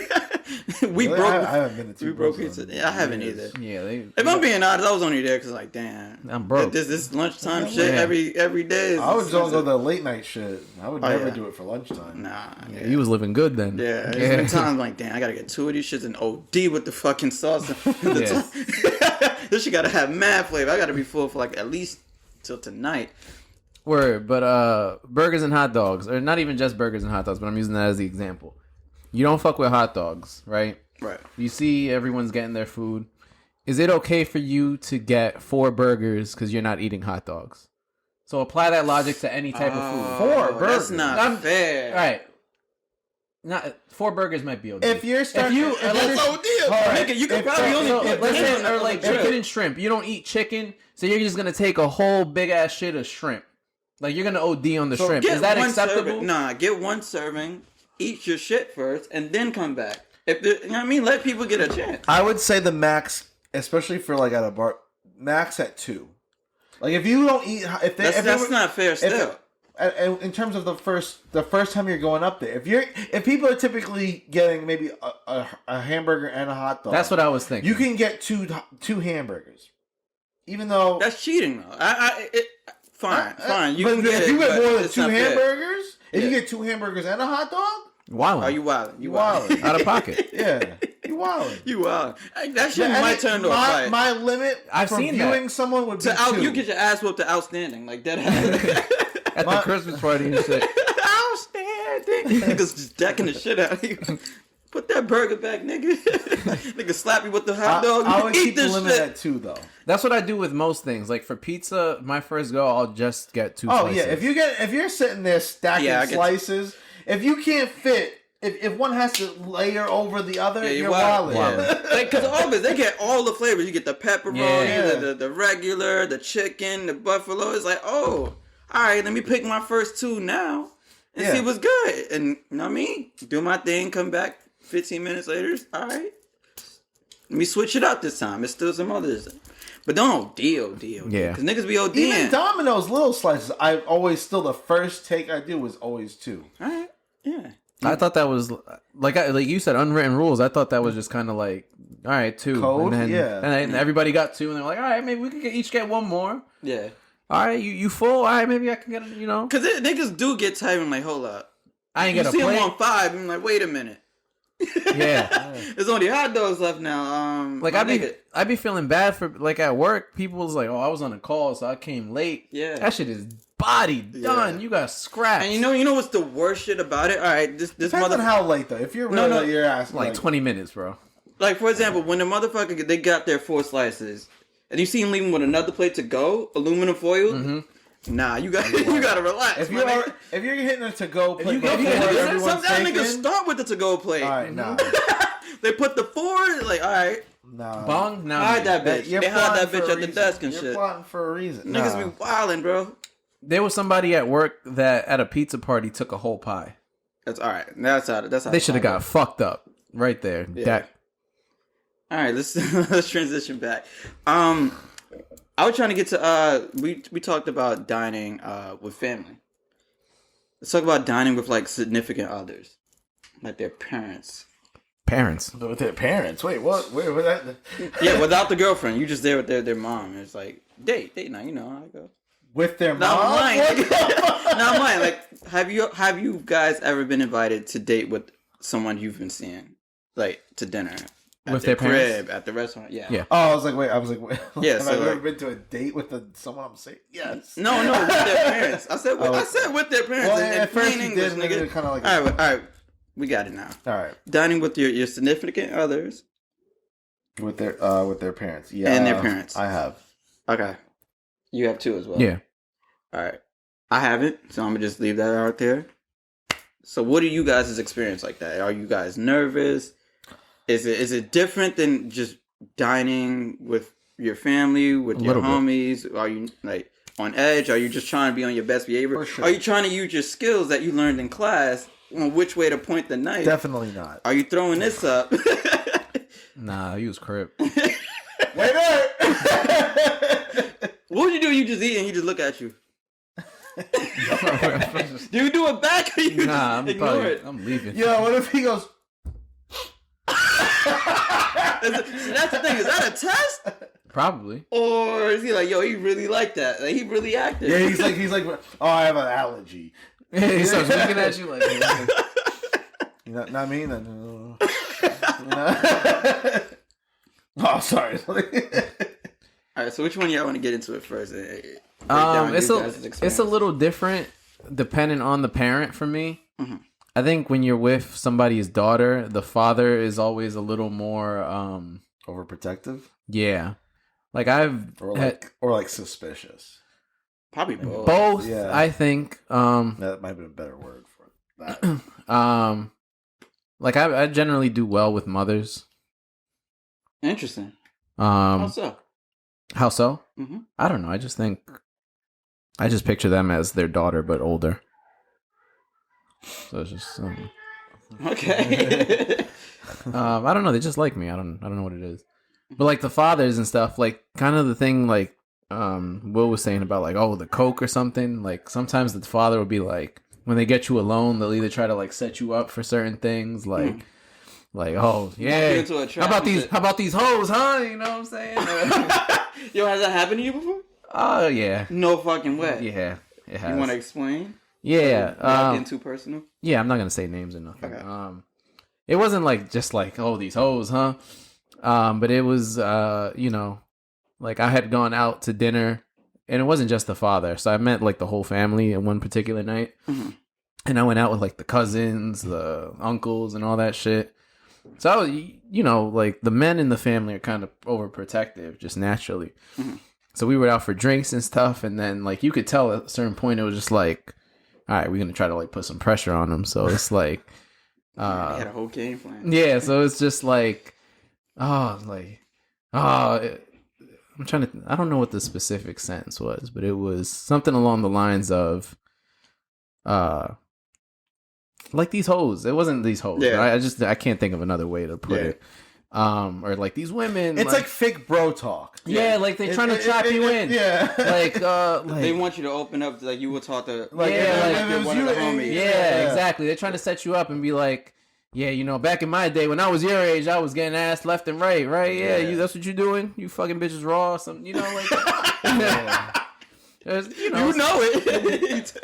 We Really? broke. I haven't been to 2 broke bros pizza. in Yeah, I haven't years. either. Yeah, If I'm being honest, I was only there because like, damn, I'm broke. This lunchtime shit Yeah. every day. I would just go to the late night shit. I would never yeah. do it for lunchtime. Nah, Yeah, he was living good then. Yeah, there's been times like, damn, I gotta get 2 of these shits and OD with the fucking sauce. This shit gotta have mad flavor. I gotta be full for like at least till tonight. Word, but burgers and hot dogs, or not even just burgers and hot dogs, but I'm using that as the example. You don't fuck with hot dogs, right? Right. You see everyone's getting their food. Is it okay for you to get 4 burgers because you're not eating hot dogs? So apply that logic to any type of food. 4 burgers. That's not fair. All right. Not 4 burgers might be okay. If you're starting, That's OD. Nigga, you could probably only Let's say, or like chicken and shrimp. You don't eat chicken, so you're just gonna take a whole big ass shit of shrimp. Like you're gonna OD on the shrimp. Is that acceptable? Serving. Nah, get 1 serving, eat your shit first, and then come back. If you know what I mean, let people get a chance. I would say the max, especially for like at a bar, max at 2. Like if you don't eat, That's not fair. Still, in terms of the first time you're going up there, if people are typically getting maybe a hamburger and a hot dog, That's what I was thinking. you can get two hamburgers, even though that's cheating though. Fine. You but can get if you it, get more but than it's 2 not fair. hamburgers, if you Yeah. get 2 hamburgers and a hot dog, Wildin'. Are you wildin'? you wildin'. Out of pocket. Yeah, you wildin'. You wildin'. That shit Yeah, might turn to a fight. My limit I've for seen viewing that. someone would be 2. You get your ass whooped to outstanding like that. At the Christmas party and shit. Outstanding. Niggas just decking the shit out of you. Put that burger back, nigga. Nigga slap you with the hot dog. I would Eat keep the this limit shit. at 2 though. That's what I do with most things. Like for pizza, my first go, I'll just get 2 Oh slices. yeah, if you're sitting there stacking Yeah, I get slices, if you can't fit, if one has to layer over the other, Yeah, you're wild. wilding. Yeah. Like, cause always they get all the flavors. You get the pepperoni, Yeah. the regular, the chicken, the buffalo. It's like, oh, all right, let me pick my first 2 now and Yeah. see what's good. And you know what I mean? Do my thing, come back 15 minutes later. All right, let me switch it up this time. It's still some others. But don't deal. Yeah. Cause niggas be ODing. Even Domino's little slices, I always the first take I do is always 2. All right, yeah. I thought that was like you said, unwritten rules. I thought that was just kind of like, all right, 2. Code? and then, Yeah. And then everybody got 2, and they're like, all right, maybe we could each get 1 more. Yeah. All right, you full? All right, maybe I can get, Cause niggas do get tired and like, hold up. I ain't You get a see plate. them on 5, and I'm like, wait a minute. Yeah. There's only hot dogs left now. Like my I'd be feeling bad for like at work. People was like, "Oh, I was on a call, so I came late." Yeah. that shit is body done. Yeah. You got scraps. And you know what's the worst shit about it? All right, this Depends on how late though. If you're really No. you're asking like 20 minutes, bro. like for example, when the motherfucker they got their 4 slices, and you see him leaving with another plate to go, aluminum foil. Mm-hmm. Nah, you got you gotta relax. If my you're nigga. if you're hitting a to go plate you before get- everyone's Some taking, niggas start with the to go plate. all right, nah, They put the 4, like all right, nah. Bong now. hide that bitch. You're They hide that plotting bitch for a at the reason. desk and You're shit. plotting for a reason. Niggas Nah. be wildin', bro. There was somebody at work that at a pizza party took a whole pie. That's all right. That's how. They should have got fucked up right there. Yeah. That All right, let's transition back. I was trying to get to we talked about dining with family. Let's talk about dining with like significant others, like their parents. parents. With their parents. Wait, what? Where was that? Yeah, without the girlfriend, you just there with their mom. It's like date night. You know how it goes. With their mom? Now I'm lying. What? Now I'm lying. Like, have you guys ever been invited to date with someone you've been seeing? like to dinner at With their their parents? crib, at the restaurant. Yeah. Yeah. Oh, I was like, wait. Yeah, Have so I ever like- been to a date with someone I'm saying? Yes. No, with their parents. I said with their parents. Well, in at first plain you English, did, and then nigga. it kinda like- all right, we got it now. All right. Dining with your significant others With their parents. Yeah. and their parents. I have. Okay, you have two as well. Yeah. All right, I haven't, so I'm gonna just leave that out there. So, what are you guys' experience like that? Are you guys nervous? Is it different than just dining with your family, with A your little bit. homies? Are you like on edge? Are you just trying to be on your best behavior? For sure. Are you trying to use your skills that you learned in class on which way to point the knife? Definitely not. Are you throwing this up? Nah, he was crip. Wait a What would you do? You just eat and he just look at you. Do you do it back or you Nah, just ignore it? I'm leaving. Yo, what if he goes? That's the thing. Is that a test? Probably. Or is he like, yo, he really like that? Like, he really acted. Yeah, he's like, oh, I have an allergy. He starts looking at you like, You know, not me. Oh, sorry. All right, so which one y'all want to get into it first? Break down it's your a guys' it's a experience. little different depending on the parent for me. Mhm. I think when you're with somebody's daughter, the father is always a little more Overprotective, yeah. Like I've or had like suspicious. Probably both. both, Yeah. I think. That might be a better word for that. Like I generally do well with mothers. Interesting. How so? How so? Mhm. I don't know. I just picture them as their daughter but older. So it's just Okay. I don't know. They just like me. I don't know what it is. But like the fathers and stuff, like kind of the thing like Will was saying about like, oh, the coke or something. Like sometimes the father would be like, when they get you alone, they'll either try to like set you up for certain things, like oh yeah, Get into a trap how about and these shit. how about these hoes, huh? You know what I'm saying? Yo, has that happened to you before? Oh yeah, No fucking way. yeah, it has. You want to explain? Yeah, Without getting too personal? yeah. I'm not gonna say names or nothing. Okay. It wasn't like just like, oh, these hoes, huh? But it was you know, like I had gone out to dinner, and it wasn't just the father, so I met like the whole family in one particular night. Mhm. And I went out with like the cousins, the uncles, and all that shit. So I was, you know, like the men in the family are kind of overprotective just naturally. Mhm. So we were out for drinks and stuff, and then like you could tell at a certain point it was just like, all right, we're gonna try to like put some pressure on them. So it's like, They had a whole game plan. yeah. So it's just like, I'm trying to. I don't know what the specific sentence was, but it was something along the lines of, like these hoes. It wasn't these hoes. Yeah. Right? I can't think of another way to put it. Or like these women. It's like fake bro talk. yeah, like they're trying to trap you in. Yeah. Like They want you to open up like you were taught to. Like, Yeah, like, if it was one of you, the homies. yeah, exactly. They're trying to set you up and be like, yeah, you know, back in my day when I was your age, I was getting ass left and right, right? Yeah, Yeah. that's what you doing? You fucking bitches raw or something, you know, like that. There's, you know, You know it.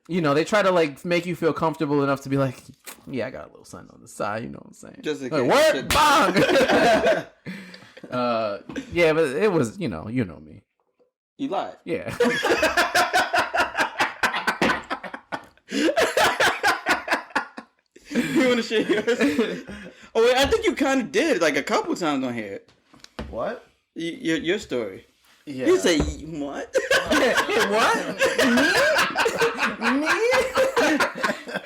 you know, they try to like make you feel comfortable enough to be like, yeah, I got a little something on the side, you know what I'm saying? Just in Like, case what? shit- Bong! Yeah, but it was, you know me. You lied. Yeah. You want to share yours? Oh, wait, I think you kind of did like a couple times on here. What? Your story. Yeah. You say what? What? Me?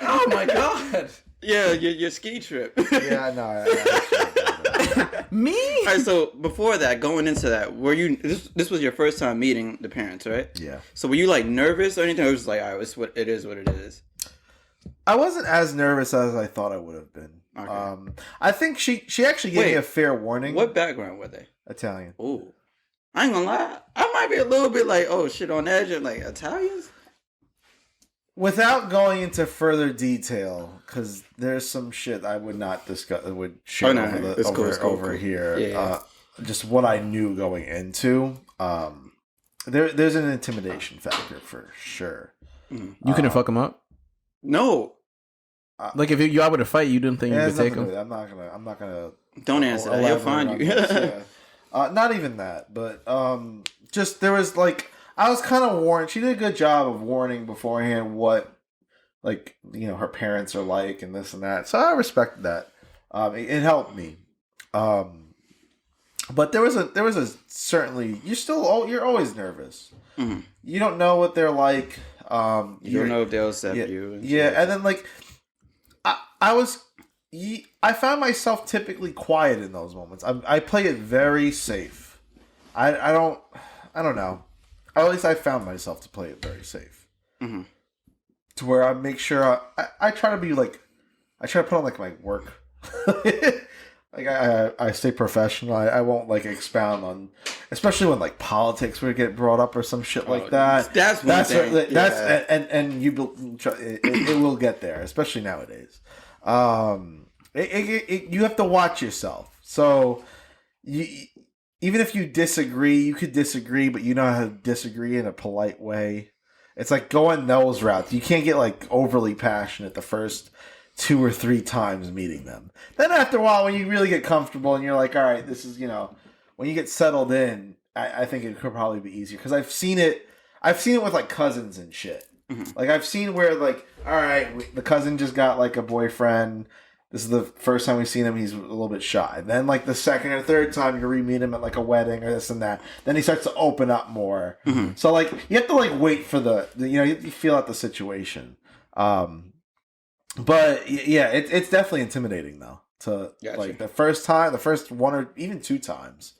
Oh my god. Yeah, your ski trip. Yeah, no. Me? All right, so before that, going into that, were you? This was your first time meeting the parents, right? Yeah. So were you like nervous or anything? Or was it just like, all right, it's what it is. What it is. I wasn't as nervous as I thought I would have been. Okay. I think she actually gave me a fair warning. What background were they? Italian. Ooh, I ain't gonna lie. I might be a little bit like, oh shit, on edge of like Italians. Without going into further detail, because there's some shit I would not discuss. Would share Oh, no, over, no, the, it's over, cool, it's cool, over cool. here. Yeah. Just what I knew going into. There's an intimidation factor for sure. You couldn't fuck him up? No. Like if you out with a fight, you didn't think you could take him? I'm not gonna. Don't answer that. He'll find you. Not even that, but just there was like I was kind of warned. She did a good job of warning beforehand what, like, you know, her parents are like and this and that. So I respected that. It helped me. But there was a certainly you're always nervous. Mm-hmm. You don't know what they're like. You don't know if they'll accept you. And then like I found myself typically quiet in those moments. I play it very safe. I don't know. At least I found myself to play it very safe. Mm-hmm. To where I make sure I try to be like, I try to put on like my work. Like I stay professional. I won't like expound on, especially when like politics would get brought up or some shit like that. That's one thing. And it will get there, especially nowadays. You have to watch yourself. So even if you disagree, you could disagree, but you know how to disagree in a polite way. It's like going those routes. You can't get like overly passionate the first 2 or 3 times meeting them. Then after a while, when you really get comfortable and you're like, all right, this is, you know, when you get settled in, I think it could probably be easier. Because I've seen it with like cousins and shit. Mm-hmm. Like I've seen where like, all right, the cousin just got like a boyfriend. This is the first time we've seen him. He's a little bit shy. Then like the second or third time you re-meet him at like a wedding or this and that. Then he starts to open up more. Mm-hmm. So like you have to like wait for the you know, you feel out the situation. But yeah, it's definitely intimidating though. Like the first 1 or even 2 times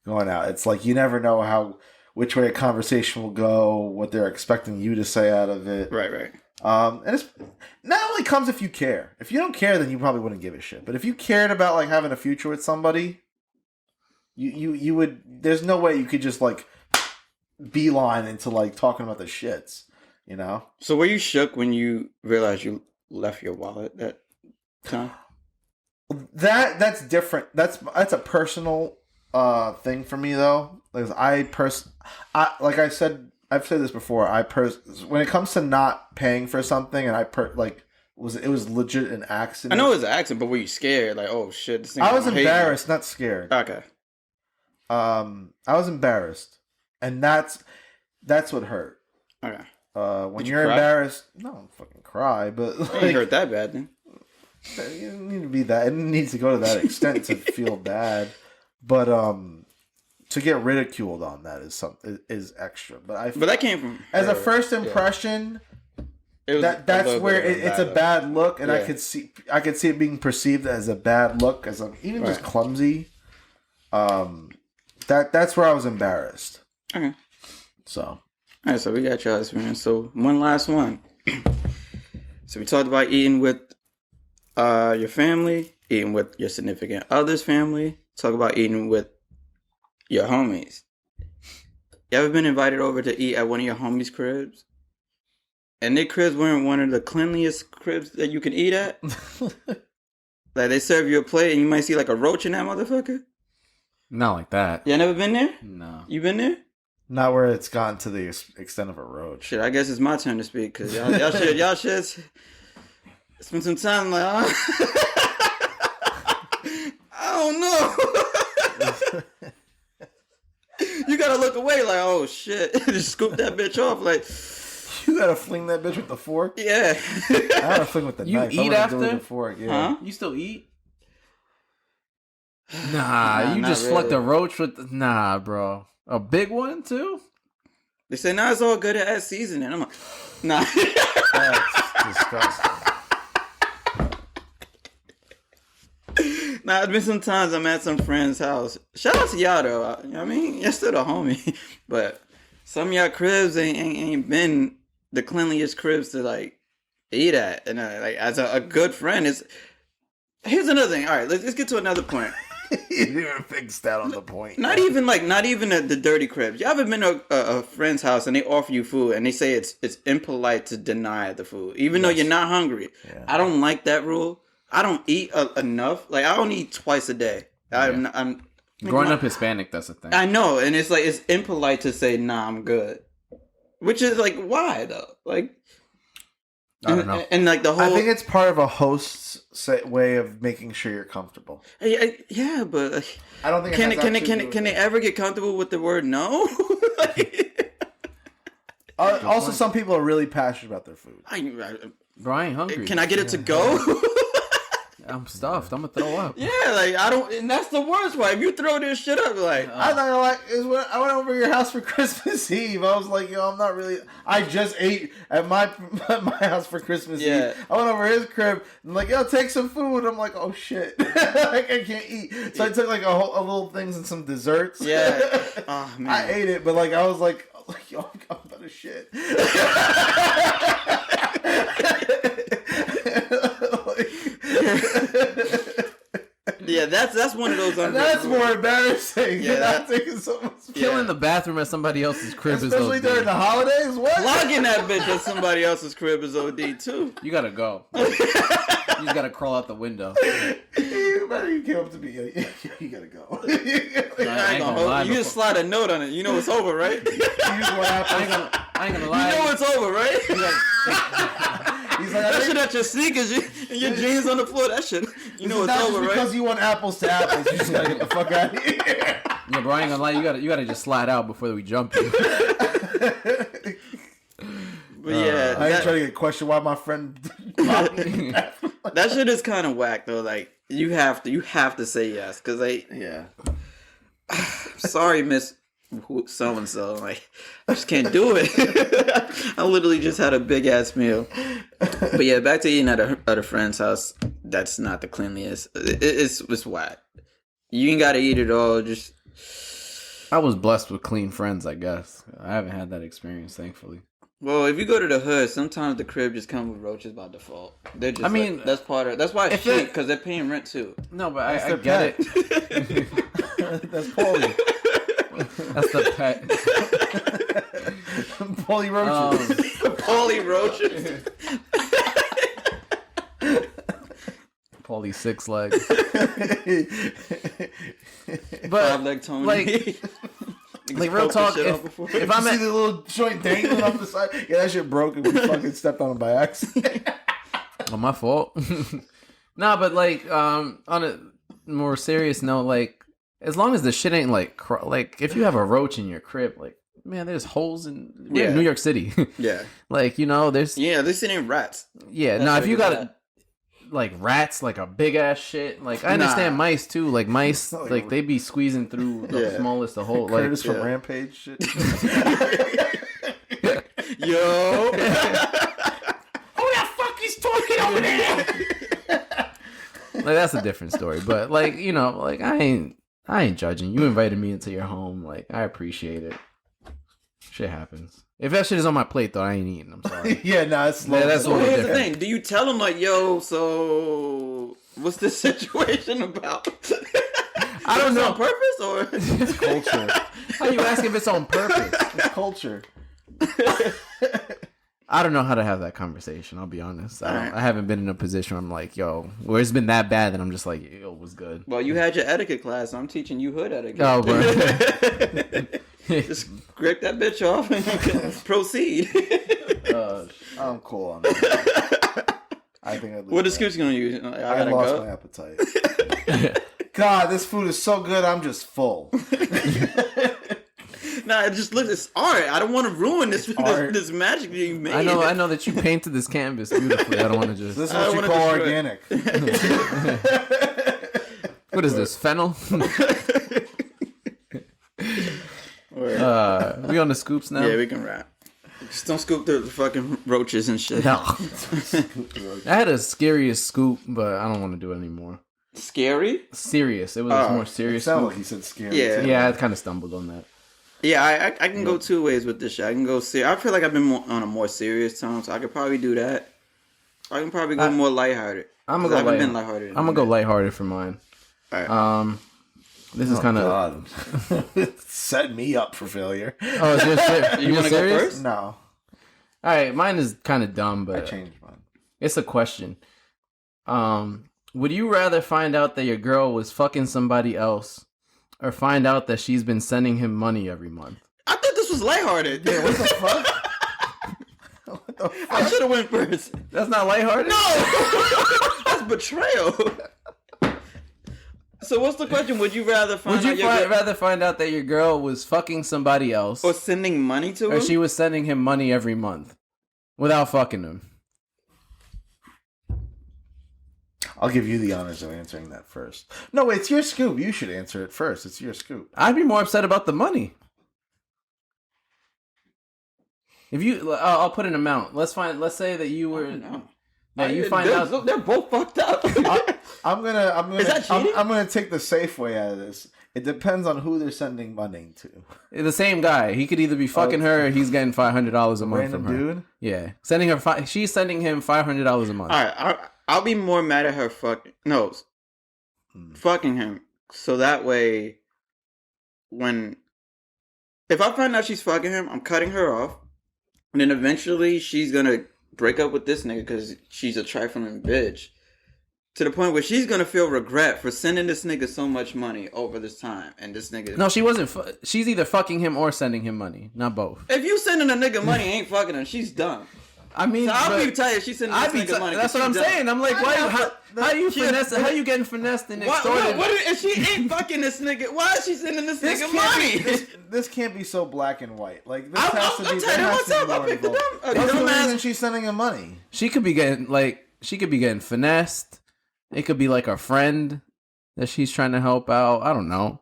going out, it's like you never know which way a conversation will go, what they're expecting you to say out of it. Right. And it's not only comes if you care. If you don't care, then you probably wouldn't give a shit. But if you cared about like having a future with somebody, you would. There's no way you could just like beeline into like talking about the shits. You know. So were you shook when you realized you left your wallet that time? That's different. That's a personal thing for me though. Because like I said, I've said this before. When it comes to not paying for something, and it was legit an accident. I know it was an accident, but were you scared? Like, oh shit! This thing I was embarrassed, not scared. Okay. I was embarrassed, and that's what hurt. Okay. When you're embarrassed, no, don't fucking cry, but like, it ain't hurt that bad then. You don't need to be that. It needs to go to that extent to feel bad, but to get ridiculed on that is extra. But that came from as a first impression. Yeah. That's where it's a bad look, and I could see it being perceived as a bad look, as even just clumsy. That's where I was embarrassed. Okay. So. All right, so we got y'all's experience. So one last one. So we talked about eating with your family, eating with your significant other's family. Talk about eating with your homies. You ever been invited over to eat at one of your homies' cribs? And their cribs weren't one of the cleanliest cribs that you can eat at? Like they serve you a plate and you might see like a roach in that motherfucker? Not like that. You never been there? No. You been there? Not where it's gotten to the extent of a roach. Shit, I guess it's my turn to speak because y'all should spend some time like, I don't know. You gotta look away like, oh shit, just scoop that bitch off like. You gotta fling that bitch with the fork. Yeah, I gotta fling with the knife. You eat after the fork. Yeah. Huh? You still eat? Nah, you just really. flucked a roach with. Nah, bro. A big one too? They say, nah, it's all good at add seasoning. I'm like, nah. That's disgusting. Nah, it's been some times I'm at some friend's house. Shout out to y'all though. You know what I mean, you're still a homie. But some of y'all cribs ain't been the cleanliest cribs to like eat at. And like as a good friend, here's another thing. All right, let's get to another point. You didn't even fix that on the point. Not even the dirty cribs. You ever been to a friend's house and they offer you food and they say it's impolite to deny the food, even though you're not hungry? Yeah. I don't like that rule. I don't eat enough. Like I don't eat twice a day. Yeah. I'm growing up Hispanic. That's the thing. I know, and it's like it's impolite to say nah, I'm good. Which is like why though? Like I don't know. And like the whole, I think it's part of a host's way of making sure you're comfortable. yeah, but I don't think can they ever get comfortable with the word no? Also, some people are really passionate about their food. Bro, I ain't hungry. Can I get it to go? I'm stuffed. I'm gonna throw up. Yeah, like I don't, and that's the worst part. If you throw this shit up, like I thought like is when I went over to your house for Christmas Eve. I was like, I'm not really. I just ate at my house for Christmas Eve. I went over his crib and like, take some food. I'm like, oh shit, like I can't eat. So I took like a little things and some desserts. Yeah, oh man, I ate it, but like I was like, yo, I'm about to shit. Yeah, that's one of those. That's more embarrassing. Yeah, not taking someone's Killing the bathroom at somebody else's crib especially is OD. during the holidays. What? Plugging that bitch at somebody else's crib is OD too. You gotta go. You just gotta crawl out the window. You came up to me. You gotta go. I ain't gonna hold you. Just slide a note on it. You know it's over, right? I ain't gonna lie. You know it's over, right? He's like, that shit at your sneakers and your jeans on the floor. That shit. You know it's over, right? Because you want apples to apples. You just gotta get the fuck out of here. Yeah, bro, I ain't gonna lie. You gotta just slide out before we jump you. But yeah, I ain't trying to get questioned why my friend. That shit is kind of whack though. Like you have to say yes because sorry, Miss so and so. Like I just can't do it. I literally just had a big ass meal. But yeah, back to eating at a friend's house. That's not the cleanliest. It's whack. You ain't gotta eat it all. Just I was blessed with clean friends, I guess. I haven't had that experience, thankfully. well, if you go to the hood, sometimes the crib just comes with roaches by default. They're just. I mean, that's part of. That's why it's cheap because they're paying rent too. No, but I get it. That's Paulie. That's the pet. Paulie roaches. Paulie roaches. Paulie 6 legs. But 5-leg Tony. Like real talk. If I'm see the little joint dangling off the side, that shit broke and we fucking stepped on it by accident. On my fault. Nah, but like on a more serious note, like as long as the shit ain't like if you have a roach in your crib, like man, there's holes in New York City. Yeah, like there's this ain't rats. Yeah, now if you got like rats, like a big ass shit, like I understand mice too. Like mice, like they be squeezing through the smallest of holes. Like Curtis from Rampage shit. Yo. Who the fuck is talking over there? Like that's a different story, but like like I ain't judging. You invited me into your home, like I appreciate it. Shit happens. If that shit is on my plate though, I ain't eating. I'm sorry. It's slow. That's well, here's the thing. Do you tell them like, yo, so what's this situation about? I don't know. On purpose or it's culture? How you ask if it's on purpose? It's culture. I don't know how to have that conversation. I'll be honest. I haven't been in a position where I'm like, yo, where it's been that bad that I'm just like, yo, it was good. Well, you had your etiquette class. So I'm teaching you hood etiquette. Oh, bro. Just grip that bitch off and proceed. I'm cool on that. I think I'd what excuse you gonna use? I lost my appetite. God, this food is so good. I'm just full. Nah, it just looks. It's art. I don't want to ruin this magic that you made. I know that you painted this canvas beautifully. I don't want to just. This is what you call organic. What is this? Fennel? We on the scoops now? Yeah, we can rap. Just don't scoop the fucking roaches and shit. No. I had a scariest scoop, but I don't want to do it anymore. Scary? Serious. It was a more serious scoop. Like he said scary. Yeah. Yeah, I kind of stumbled on that. Yeah, I can go two ways with this shit. I can go I feel like I've been on a more serious tone, so I could probably do that. I can probably go more lighthearted. I'm gonna go lighthearted. I'm gonna go lighthearted for mine. All right. This is kind of set me up for failure. Oh, is yours serious? You want to go first? No. All right, mine is kind of dumb, but I changed mine. It's a question. Would you rather find out that your girl was fucking somebody else, or find out that she's been sending him money every month? I thought this was lighthearted. Yeah, what the fuck? the I fuck? should have went first. That's not lighthearted. No, that's betrayal. So what's the question? Would you rather find Would you rather find out that your girl was fucking somebody else, or sending money to or him? she was sending him money every month without fucking him? I'll give you the honors of answering that first. No, it's your scoop. You should answer it first. It's your scoop. I'd be more upset about the money. If you, I'll put an amount. Let's say that you were. No. That you find out. Look, they're both fucked up. I'm gonna. Is that cheating? I'm gonna take the safe way out of this. It depends on who they're sending money to. The same guy. He could either be fucking her or he's getting $500 a month Random from her. dude. Yeah, sending her. She's sending him $500 a month. All right, I'll be more mad at her fucking him. So that way, if I find out she's fucking him, I'm cutting her off, and then eventually she's gonna break up with this nigga because she's a trifling bitch. To the point where she's gonna feel regret for sending this nigga so much money over this time, and this nigga. No, she wasn't. She's either fucking him or sending him money, not both. If you sending a nigga money, ain't fucking her. She's dumb. I mean, So I'll be tired if she's sending this nigga money. That's what I'm saying. I'm like, why? How you finesse? How you getting finessed and extorted? What if she ain't fucking this nigga? Why is she sending this nigga money? This can't be so black and white. Like this I'm has to be. tired of myself. I picked the dumb. What's the reason she's sending him money? She could be getting finessed. It could be like a friend that she's trying to help out. I don't know.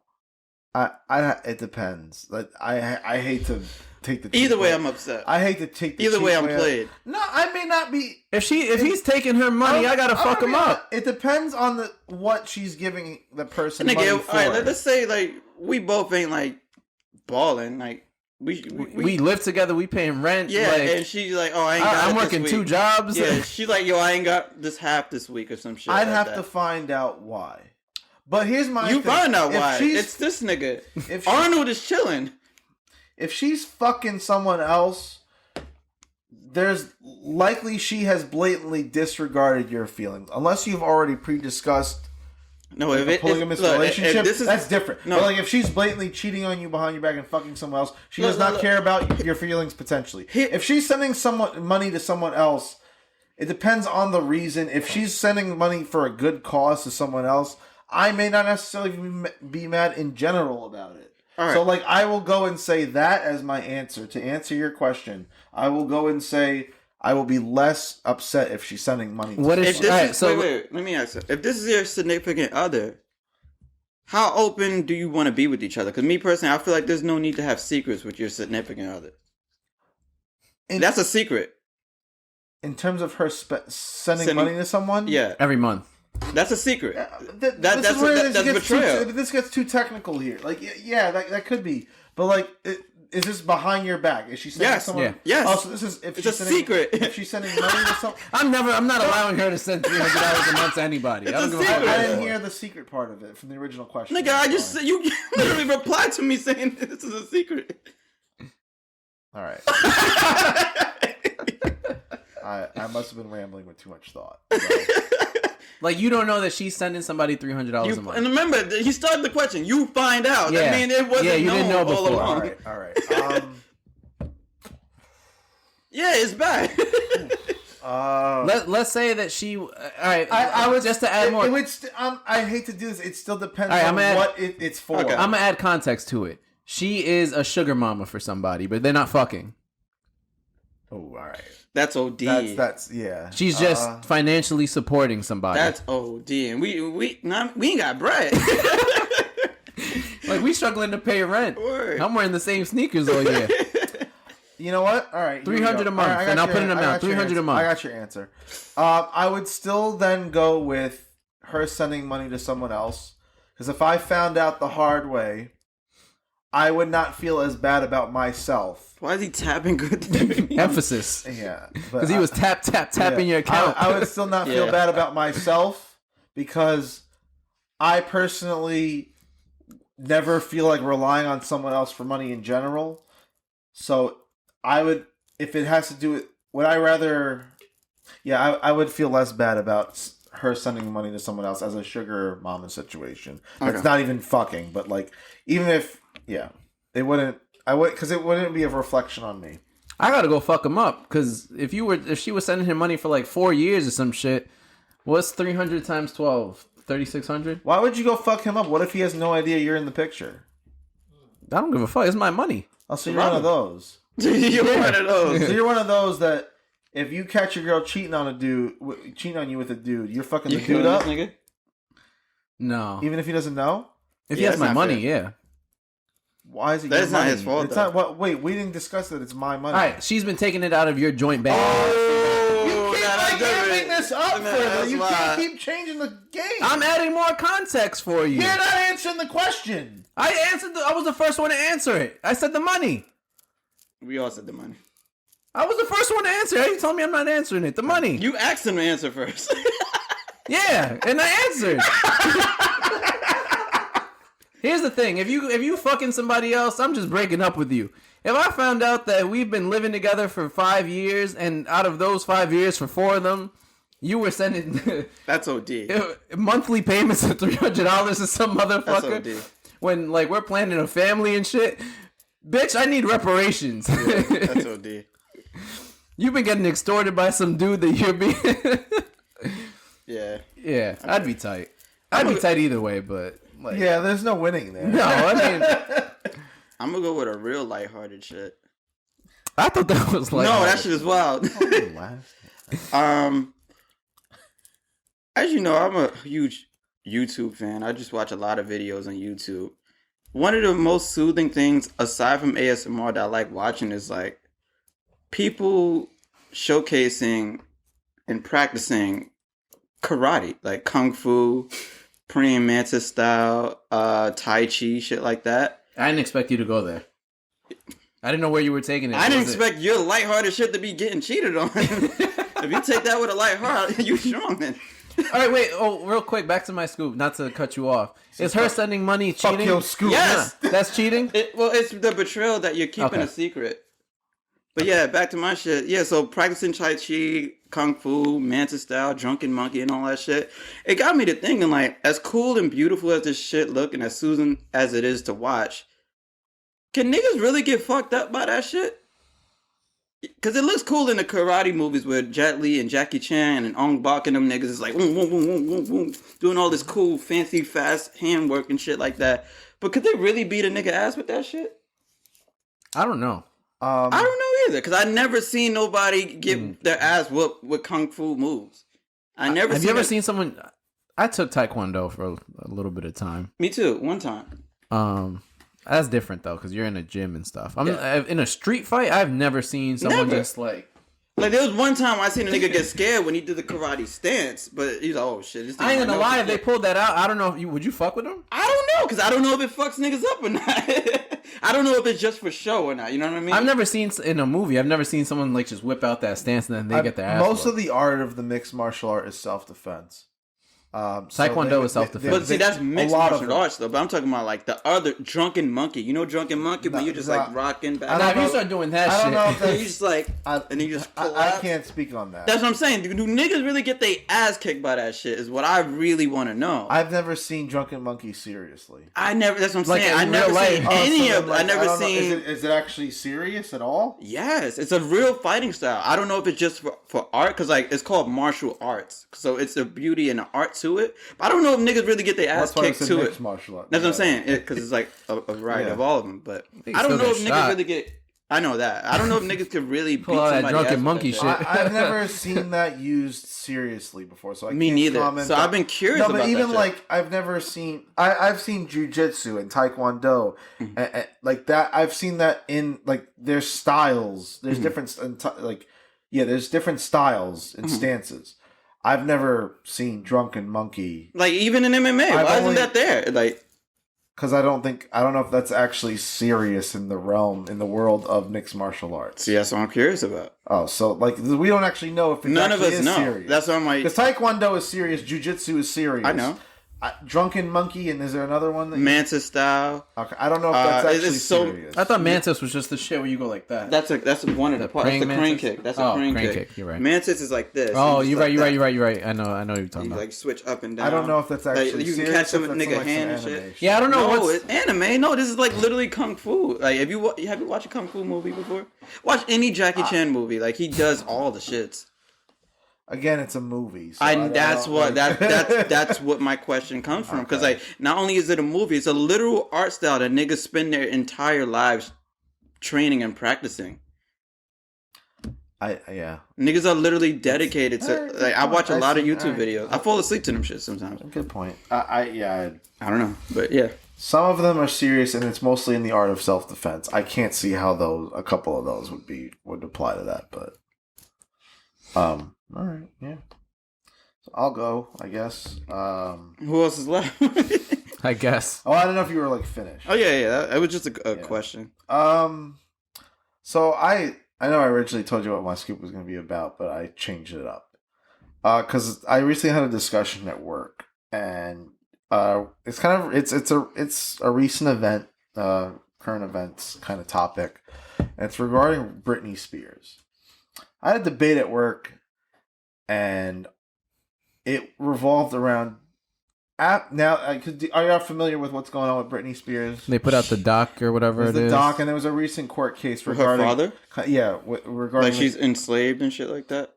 It depends. Like I hate to take the Either way, I'm upset. I hate to take the Either way, cheap I'm played. No, I may not be. If he's taking her money, I gotta fuck him up. It depends on what she's giving the person Nigga, money for. all right, let's say like we both ain't like balling. Like we live together. We paying rent. yeah, like, and she's like, oh, I ain't got I'm it working this 2 week. jobs. Yeah, she's like, yo, I ain't got this half this week or some shit. I'd like have that. to find out why. But here's my You thing. find out If why. she's- It's this nigga. if she- Arnold is chilling. If she's fucking someone else, there's likely she has blatantly disregarded your feelings. Unless you've already pre-discussed No, like if a it, polygamous look, relationship, if this is, that's different. No. But like if she's blatantly cheating on you behind your back and fucking someone else, she Look, does not look, care about your feelings potentially. If she's sending money to someone else, it depends on the reason. If she's sending money for a good cause to someone else, I may not necessarily be mad in general about it. All right. So like I will go and say that as my answer. To answer your question, I will go and say I will be less upset if she's sending money to What if if she, this all right, is, so wait, let me ask you. If this is your significant other, how open do you want to be with each other? Because me personally, I feel like there's no need to have secrets with your significant other. That's a secret. in terms of her sending money to someone? Yeah, every month? that's a secret. That's betrayal. This gets too technical here. Like, yeah, that could be. But like, is this behind your back? Is she sending Yes. someone? Yeah. Yes. Oh, so this is if It's she's a sending, secret. If she's sending money to someone, I'm not allowing her to send $300 a month to anybody. I don't give a fuck. secret. I didn't hear the secret part of it from the original question. Nigga, I just you literally replied to me saying this is a secret. All right. I must have been rambling with too much thought. So. Like, you don't know that she's sending somebody $300 a month. And remember, he started the question. You find out. Yeah. I mean, it wasn't Yeah, you known didn't know all before. along. All right. Yeah, it's bad. Let's say that she. All right, I would just to add more. I hate to do this. It still depends All right, on I'm what it's for. Okay. I'm gonna add context to it. She is a sugar mama for somebody, but they're not fucking. Oh, all right. That's OD. That's yeah. She's just financially supporting somebody. That's OD, and we ain't got bread. Like, we struggling to pay rent. Word. I'm wearing the same sneakers all year. You know what? All right, 300 a month, and I'll put an amount. 300 a month. I got your answer. I would still then go with her sending money to someone else, because if I found out the hard way, I would not feel as bad about myself. Why is he tapping good things? Emphasis. Yeah, Because he was tapping your account. I would still not feel bad about myself because I personally never feel like relying on someone else for money in general. So I would, if it has to do with, would I rather? Yeah, I would feel less bad about her sending money to someone else as a sugar mama situation. That's not even fucking, but like, even if, yeah, it wouldn't. I would, because it wouldn't be a reflection on me. I gotta go fuck him up because if she was sending him money for like 4 years or some shit, what's 300 times 12? 3,600? Why would you go fuck him up? What if he has no idea you're in the picture? I don't give a fuck. It's my money. Oh, so you're one of those. You're one of those. So you're one of those that if you catch your girl cheating on you with a dude, you're fucking the dude up. Nigga? No. Even if he doesn't know. If he has my money, yeah. Why is it? That's not his fault. It's not. What? Wait, we didn't discuss that. It's my money. All right, she's been taking it out of your joint bank. You keep giving this up further. You can't keep changing the game. I'm adding more context for you. You're not answering the question. I was the first one to answer it. I said the money. We all said the money. I was the first one to answer it. You told me I'm not answering it. The money. You asked him to answer first. Yeah, and I answered. Here's the thing: if you fucking somebody else, I'm just breaking up with you. If I found out that we've been living together for 5 years, and out of those 5 years, for 4 of them, you were sending That's OD. monthly payments of $300 to some motherfucker, That's OD. when like we're planning a family and shit, bitch, I need reparations. Yeah, that's OD. You've been getting extorted by some dude that you're being. Yeah. Yeah, I'd be tight. I'd be tight either way, but like, Yeah, there's no winning there. no, I mean, I'm gonna go with a real lighthearted shit. I thought that was like No, that shit is wild. As you know, I'm a huge YouTube fan. I just watch a lot of videos on YouTube. One of the most soothing things, aside from ASMR, that I like watching is like people showcasing and practicing karate, like kung fu, praying mantis style, tai chi, shit like that. I didn't expect you to go there. I didn't know where you were taking it. I didn't expect your lighthearted shit to be getting cheated on. If you take that with a light heart, you strong then. All right, wait. Oh, real quick, back to my scoop. Not to cut you off. Is her sending money cheating? Fuck your scoop. Yes. That's cheating. It's the betrayal that you're keeping a secret. But yeah, back to my shit. Yeah, so practicing Tai Chi, Kung Fu, Mantis style, Drunken Monkey, and all that shit. It got me to thinking, like, as cool and beautiful as this shit look and as soothing as it is to watch, can niggas really get fucked up by that shit? Because it looks cool in the karate movies with Jet Li and Jackie Chan and Ong Bak and them niggas is like, woom, woom, woom, woom, woom, woom, doing all this cool, fancy, fast handwork and shit like that. But could they really beat a nigga ass with that shit? I don't know. I don't know either, because I never seen nobody get their ass whooped with kung fu moves. Have you ever seen someone? I took Taekwondo for a little bit of time. Me too, one time. That's different though, because you're in a gym and stuff. In a street fight, I've never seen someone just like there was one time I seen a nigga get scared when he did the karate stance, but he's like, oh shit. I ain't gonna lie, if they pulled that out, I don't know. Would you fuck with them? I don't know, because I don't know if it fucks niggas up or not. I don't know if it's just for show or not. You know what I mean? I've never seen in a movie. I've never seen someone like just whip out that stance and then they get their ass. Most of the art of the mixed martial art is self-defense. Taekwondo is self-defense. But see, that's mixed martial arts though. But I'm talking about like the other Drunken Monkey. You know Drunken Monkey, when you're just like rocking back. Now, if you start doing that shit, I don't know if and you just like, and you just I can't speak on that. That's what I'm saying. Do niggas really get their ass kicked by that shit? Is what I really want to know. I've never seen Drunken Monkey seriously. That's what I'm saying. I never seen any of. I never seen. Is it actually serious at all? Yes, it's a real fighting style. I don't know if it's just for art, because like it's called martial arts, so it's the beauty and the art to it. But I don't know if niggas really get their ass kicked to it. Martial art. That's what I'm saying, because it's like a variety of all of them. But I don't know if niggas really get. I know that. I don't know if niggas could really beat somebody that Drunken Monkey shit. I've never seen that used seriously before, so I Me can't neither. comment. So I've been curious about that. But even shit. like I've never seen. I've seen jujitsu and taekwondo, and like that. I've seen that in like there's styles. There's different there's different styles and stances. I've never seen Drunken Monkey. Like even in MMA, why isn't that there? Like, because I don't know if that's actually serious in the world of mixed martial arts. See, that's what I'm curious about. Oh, so like we don't actually know if it none of us is know. serious. That's what I'm like. Because taekwondo is serious, jujitsu is serious. I know. Drunken Monkey, and is there another one? Mantis Style. Okay, I don't know if that's actually serious. I thought Mantis was just the shit where you go like that. That's one of the parts. That's the crane Mantis? kick. That's a crane kick. You're right. Mantis is like this. Oh, you're right. like You're right. I know what you're talking You about. like switch up and down. I don't know if that's actually you can serious. catch some if that's nigga like hand and some shit. animation. Yeah, I don't know No, what's... it's anime. No, this is like literally kung fu. Like, have you watched a kung fu movie before? Watch any Jackie Chan movie. Like, he does all the shits. Again, it's a movie. So That's what my question comes from. Because like, not only is it a movie, it's a literal art style that niggas spend their entire lives training and practicing. Yeah. Niggas are literally dedicated to. Like, I watch a lot of YouTube right. videos. I fall asleep to them shit sometimes. Good point. I don't know, but yeah. Some of them are serious, and it's mostly in the art of self-defense. I can't see how a couple of those would apply to that, but all right, yeah. So I'll go, I guess. Who else is left? I guess. Oh, I don't know if you were like finished. Oh yeah. It was just a question. So I know I originally told you what my scoop was going to be about, but I changed it up. Because I recently had a discussion at work, and it's a recent event, current events kind of topic, and it's regarding Britney Spears. I had a debate at work, and it revolved around. Now, are you familiar with what's going on with Britney Spears? They put out the doc or whatever it is. The doc, and there was a recent court case regarding her father. Yeah, regarding like she's enslaved and shit like that.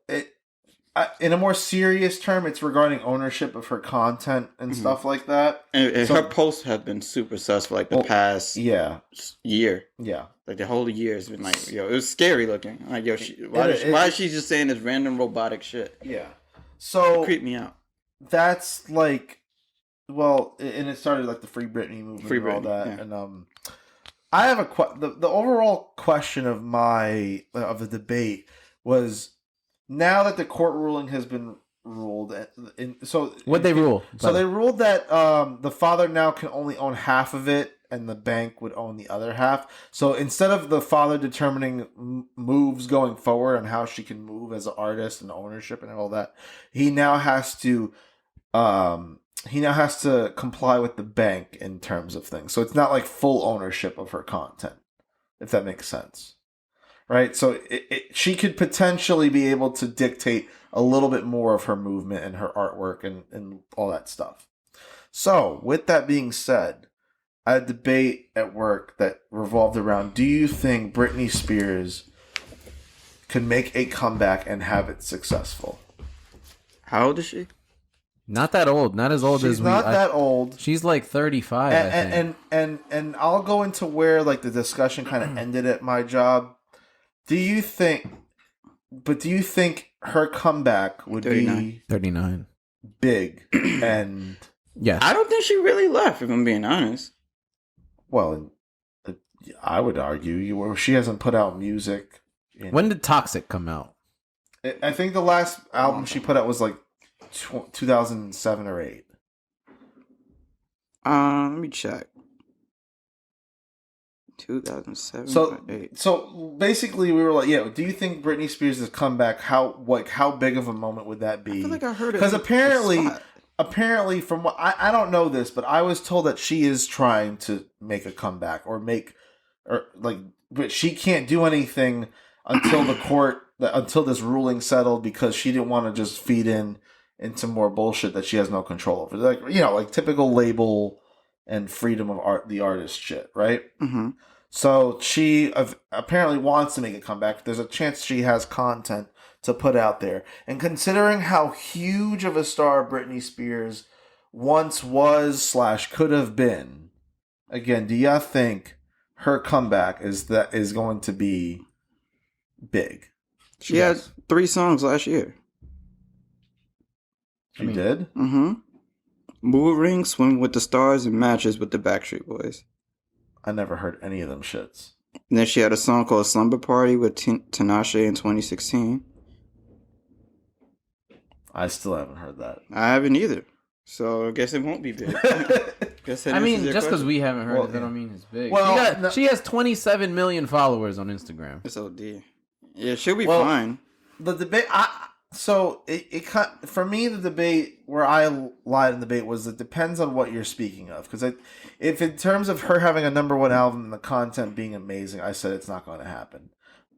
In a more serious term, it's regarding ownership of her content and stuff like that. And her posts have been super sus for like the past year. Yeah. Like the whole year has been like, yo, it was scary looking. Like, yo, why is she just saying this random robotic shit? Yeah. So it creeped me out. That's like, well, and it started like the Free Britney movement and all that. Yeah. And I have the overall question of the debate was, now that the court ruling has been ruled, What'd they rule? So they ruled that the father now can only own half of it, and the bank would own the other half. So instead of the father determining moves going forward and how she can move as an artist and ownership and all that, he now has to comply with the bank in terms of things. So it's not like full ownership of her content, if that makes sense. Right? So she could potentially be able to dictate a little bit more of her movement and her artwork and all that stuff. So, with that being said, I had a debate at work that revolved around, do you think Britney Spears could make a comeback and have it successful? How old is she? Not that old. Not as old as She's not that old. She's like 35, I think. And I'll go into where like the discussion kind of ended at my job. Do you think her comeback would 39. 39 big? And yes. I don't think she really left, if I'm being honest. Well, I would argue she hasn't put out music. When did Toxic come out? I think the last album she put out was like 2007 or 8. Let me check. 2007. So basically, we were like, "Yeah, do you think Britney Spears' comeback? How big of a moment would that be?" I feel like I heard it because apparently, from what I don't know this, but I was told that she is trying to make a comeback but she can't do anything until until this ruling settled, because she didn't want to just feed into more bullshit that she has no control over, like typical label and freedom of the artist shit, right? Mm-hmm. So she apparently wants to make a comeback. There's a chance she has content to put out there. And considering how huge of a star Britney Spears once was / could have been, again, do y'all think her comeback is going to be big? She had 3 songs last year. She did? Mm-hmm. Mood Ring, Swim with the Stars, and Matches with the Backstreet Boys. I never heard any of them shits. And then she had a song called Slumber Party with Tinashe in 2016. I still haven't heard that. I haven't either. So I guess it won't be big. Just because we haven't heard it, that don't mean it's big. Well, she has 27 million followers on Instagram. It's OD. Yeah, she'll be fine. The debate, So for me, the debate where I lied in the debate was it depends on what you're speaking of. Because if in terms of her having a number one album and the content being amazing, I said it's not going to happen.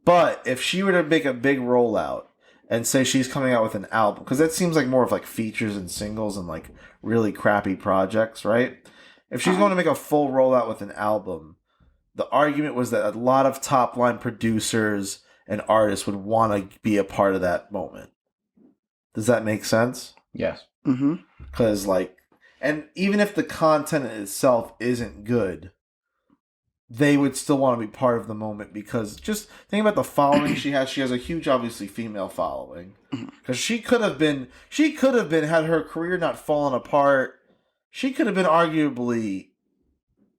But if she were to make a big rollout and say she's coming out with an album, because that seems like more of like features and singles and like really crappy projects, right? If she's going to make a full rollout with an album, the argument was that a lot of top line producers and artists would want to be a part of that moment. Does that make sense? Yes. Mm-hmm. Because, like, and even if the content itself isn't good, they would still want to be part of the moment because just think about the following she has. She has a huge, obviously, female following. Because she could have been, had her career not fallen apart, she could have been arguably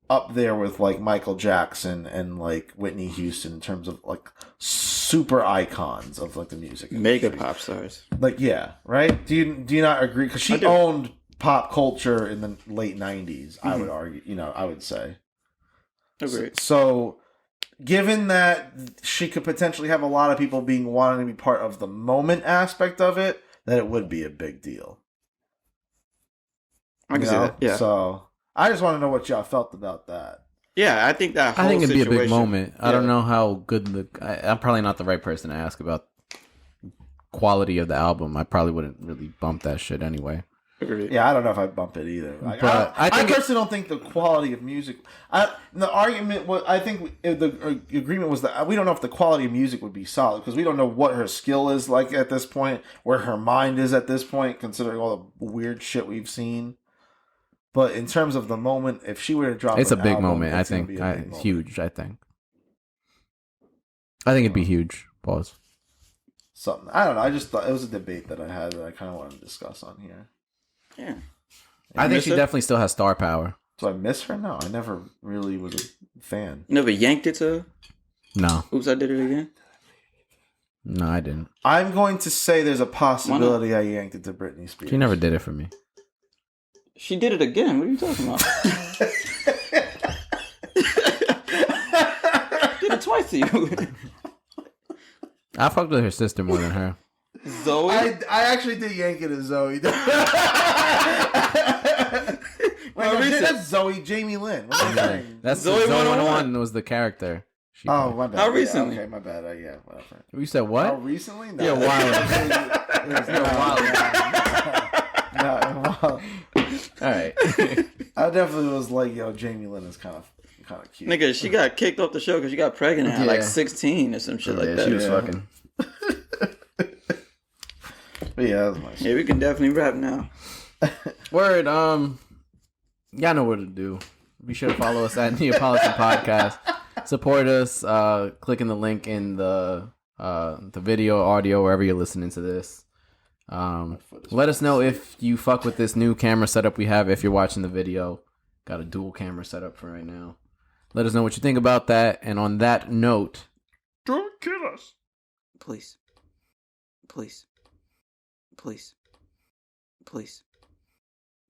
up there with, like, Michael Jackson and, like, Whitney Houston in terms of, like, super icons of, like, the music industry. Mega pop stars. Like, yeah, right? Do you not agree? Because she owned pop culture in the late 90s, I would argue, I would say. Agreed. So, given that she could potentially have a lot of people wanting to be part of the moment aspect of it, that it would be a big deal. I can see that, yeah. So, I just want to know what y'all felt about that. Yeah, I think that whole I think it'd be a big situation- moment. I don't know how good I'm probably not the right person to ask about quality of the album. I probably wouldn't really bump that shit anyway. Agreed. Yeah, I don't know if I'd bump it either. But I personally don't think the quality of music. The argument was, I think the agreement was that we don't know if the quality of music would be solid because we don't know what her skill is like at this point, where her mind is at this point, considering all the weird shit we've seen. But in terms of the moment, if she were to drop, It's a big album, moment. I it's gonna think be a big moment. huge. I think it'd be huge. Pause. Something I don't know. I just thought it was a debate that I had that I kind of wanted to discuss on here. Yeah. I think miss she her? definitely still has star power. Do I miss her? No, I never really was a fan. You never yanked it to No, Oops, I Did It Again? no, I didn't. I'm going to say there's a possibility I yanked it to Britney Spears. She never did it for me. She did it again. What are you talking about? Did it twice to you. I fucked with her sister more than her. Zoe? I actually did yank it as Zoe. Wait, no, that's Zoe, Jamie Lynn. What am I saying? That's Zoe Zoe 101. 101 was the character. She Oh, played. my bad. How Yeah, recently? okay, my bad. Yeah, whatever. You said what? How recently? No. Yeah, a while ago. No, All right. I definitely was like, yo, Jamie Lynn is kind of cute. Nigga, she got kicked off the show because she got pregnant at like Yeah. 16 or some shit like Yeah, that. she was Yeah. fucking. But yeah, that was my shit. Yeah, we can definitely rap now. Word. Y'all know what to do. Be sure to follow us at Neapolitan Podcast. Support us. Clicking the link in the video, audio, wherever you're listening to this. Let us know if you fuck with this new camera setup we have. If you're watching the video, got a dual camera setup for right now. Let us know what you think about that. And on that note, Don't kill us. Please. Please. Please. Please.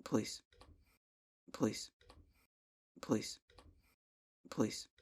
Please. Please. Please. Please.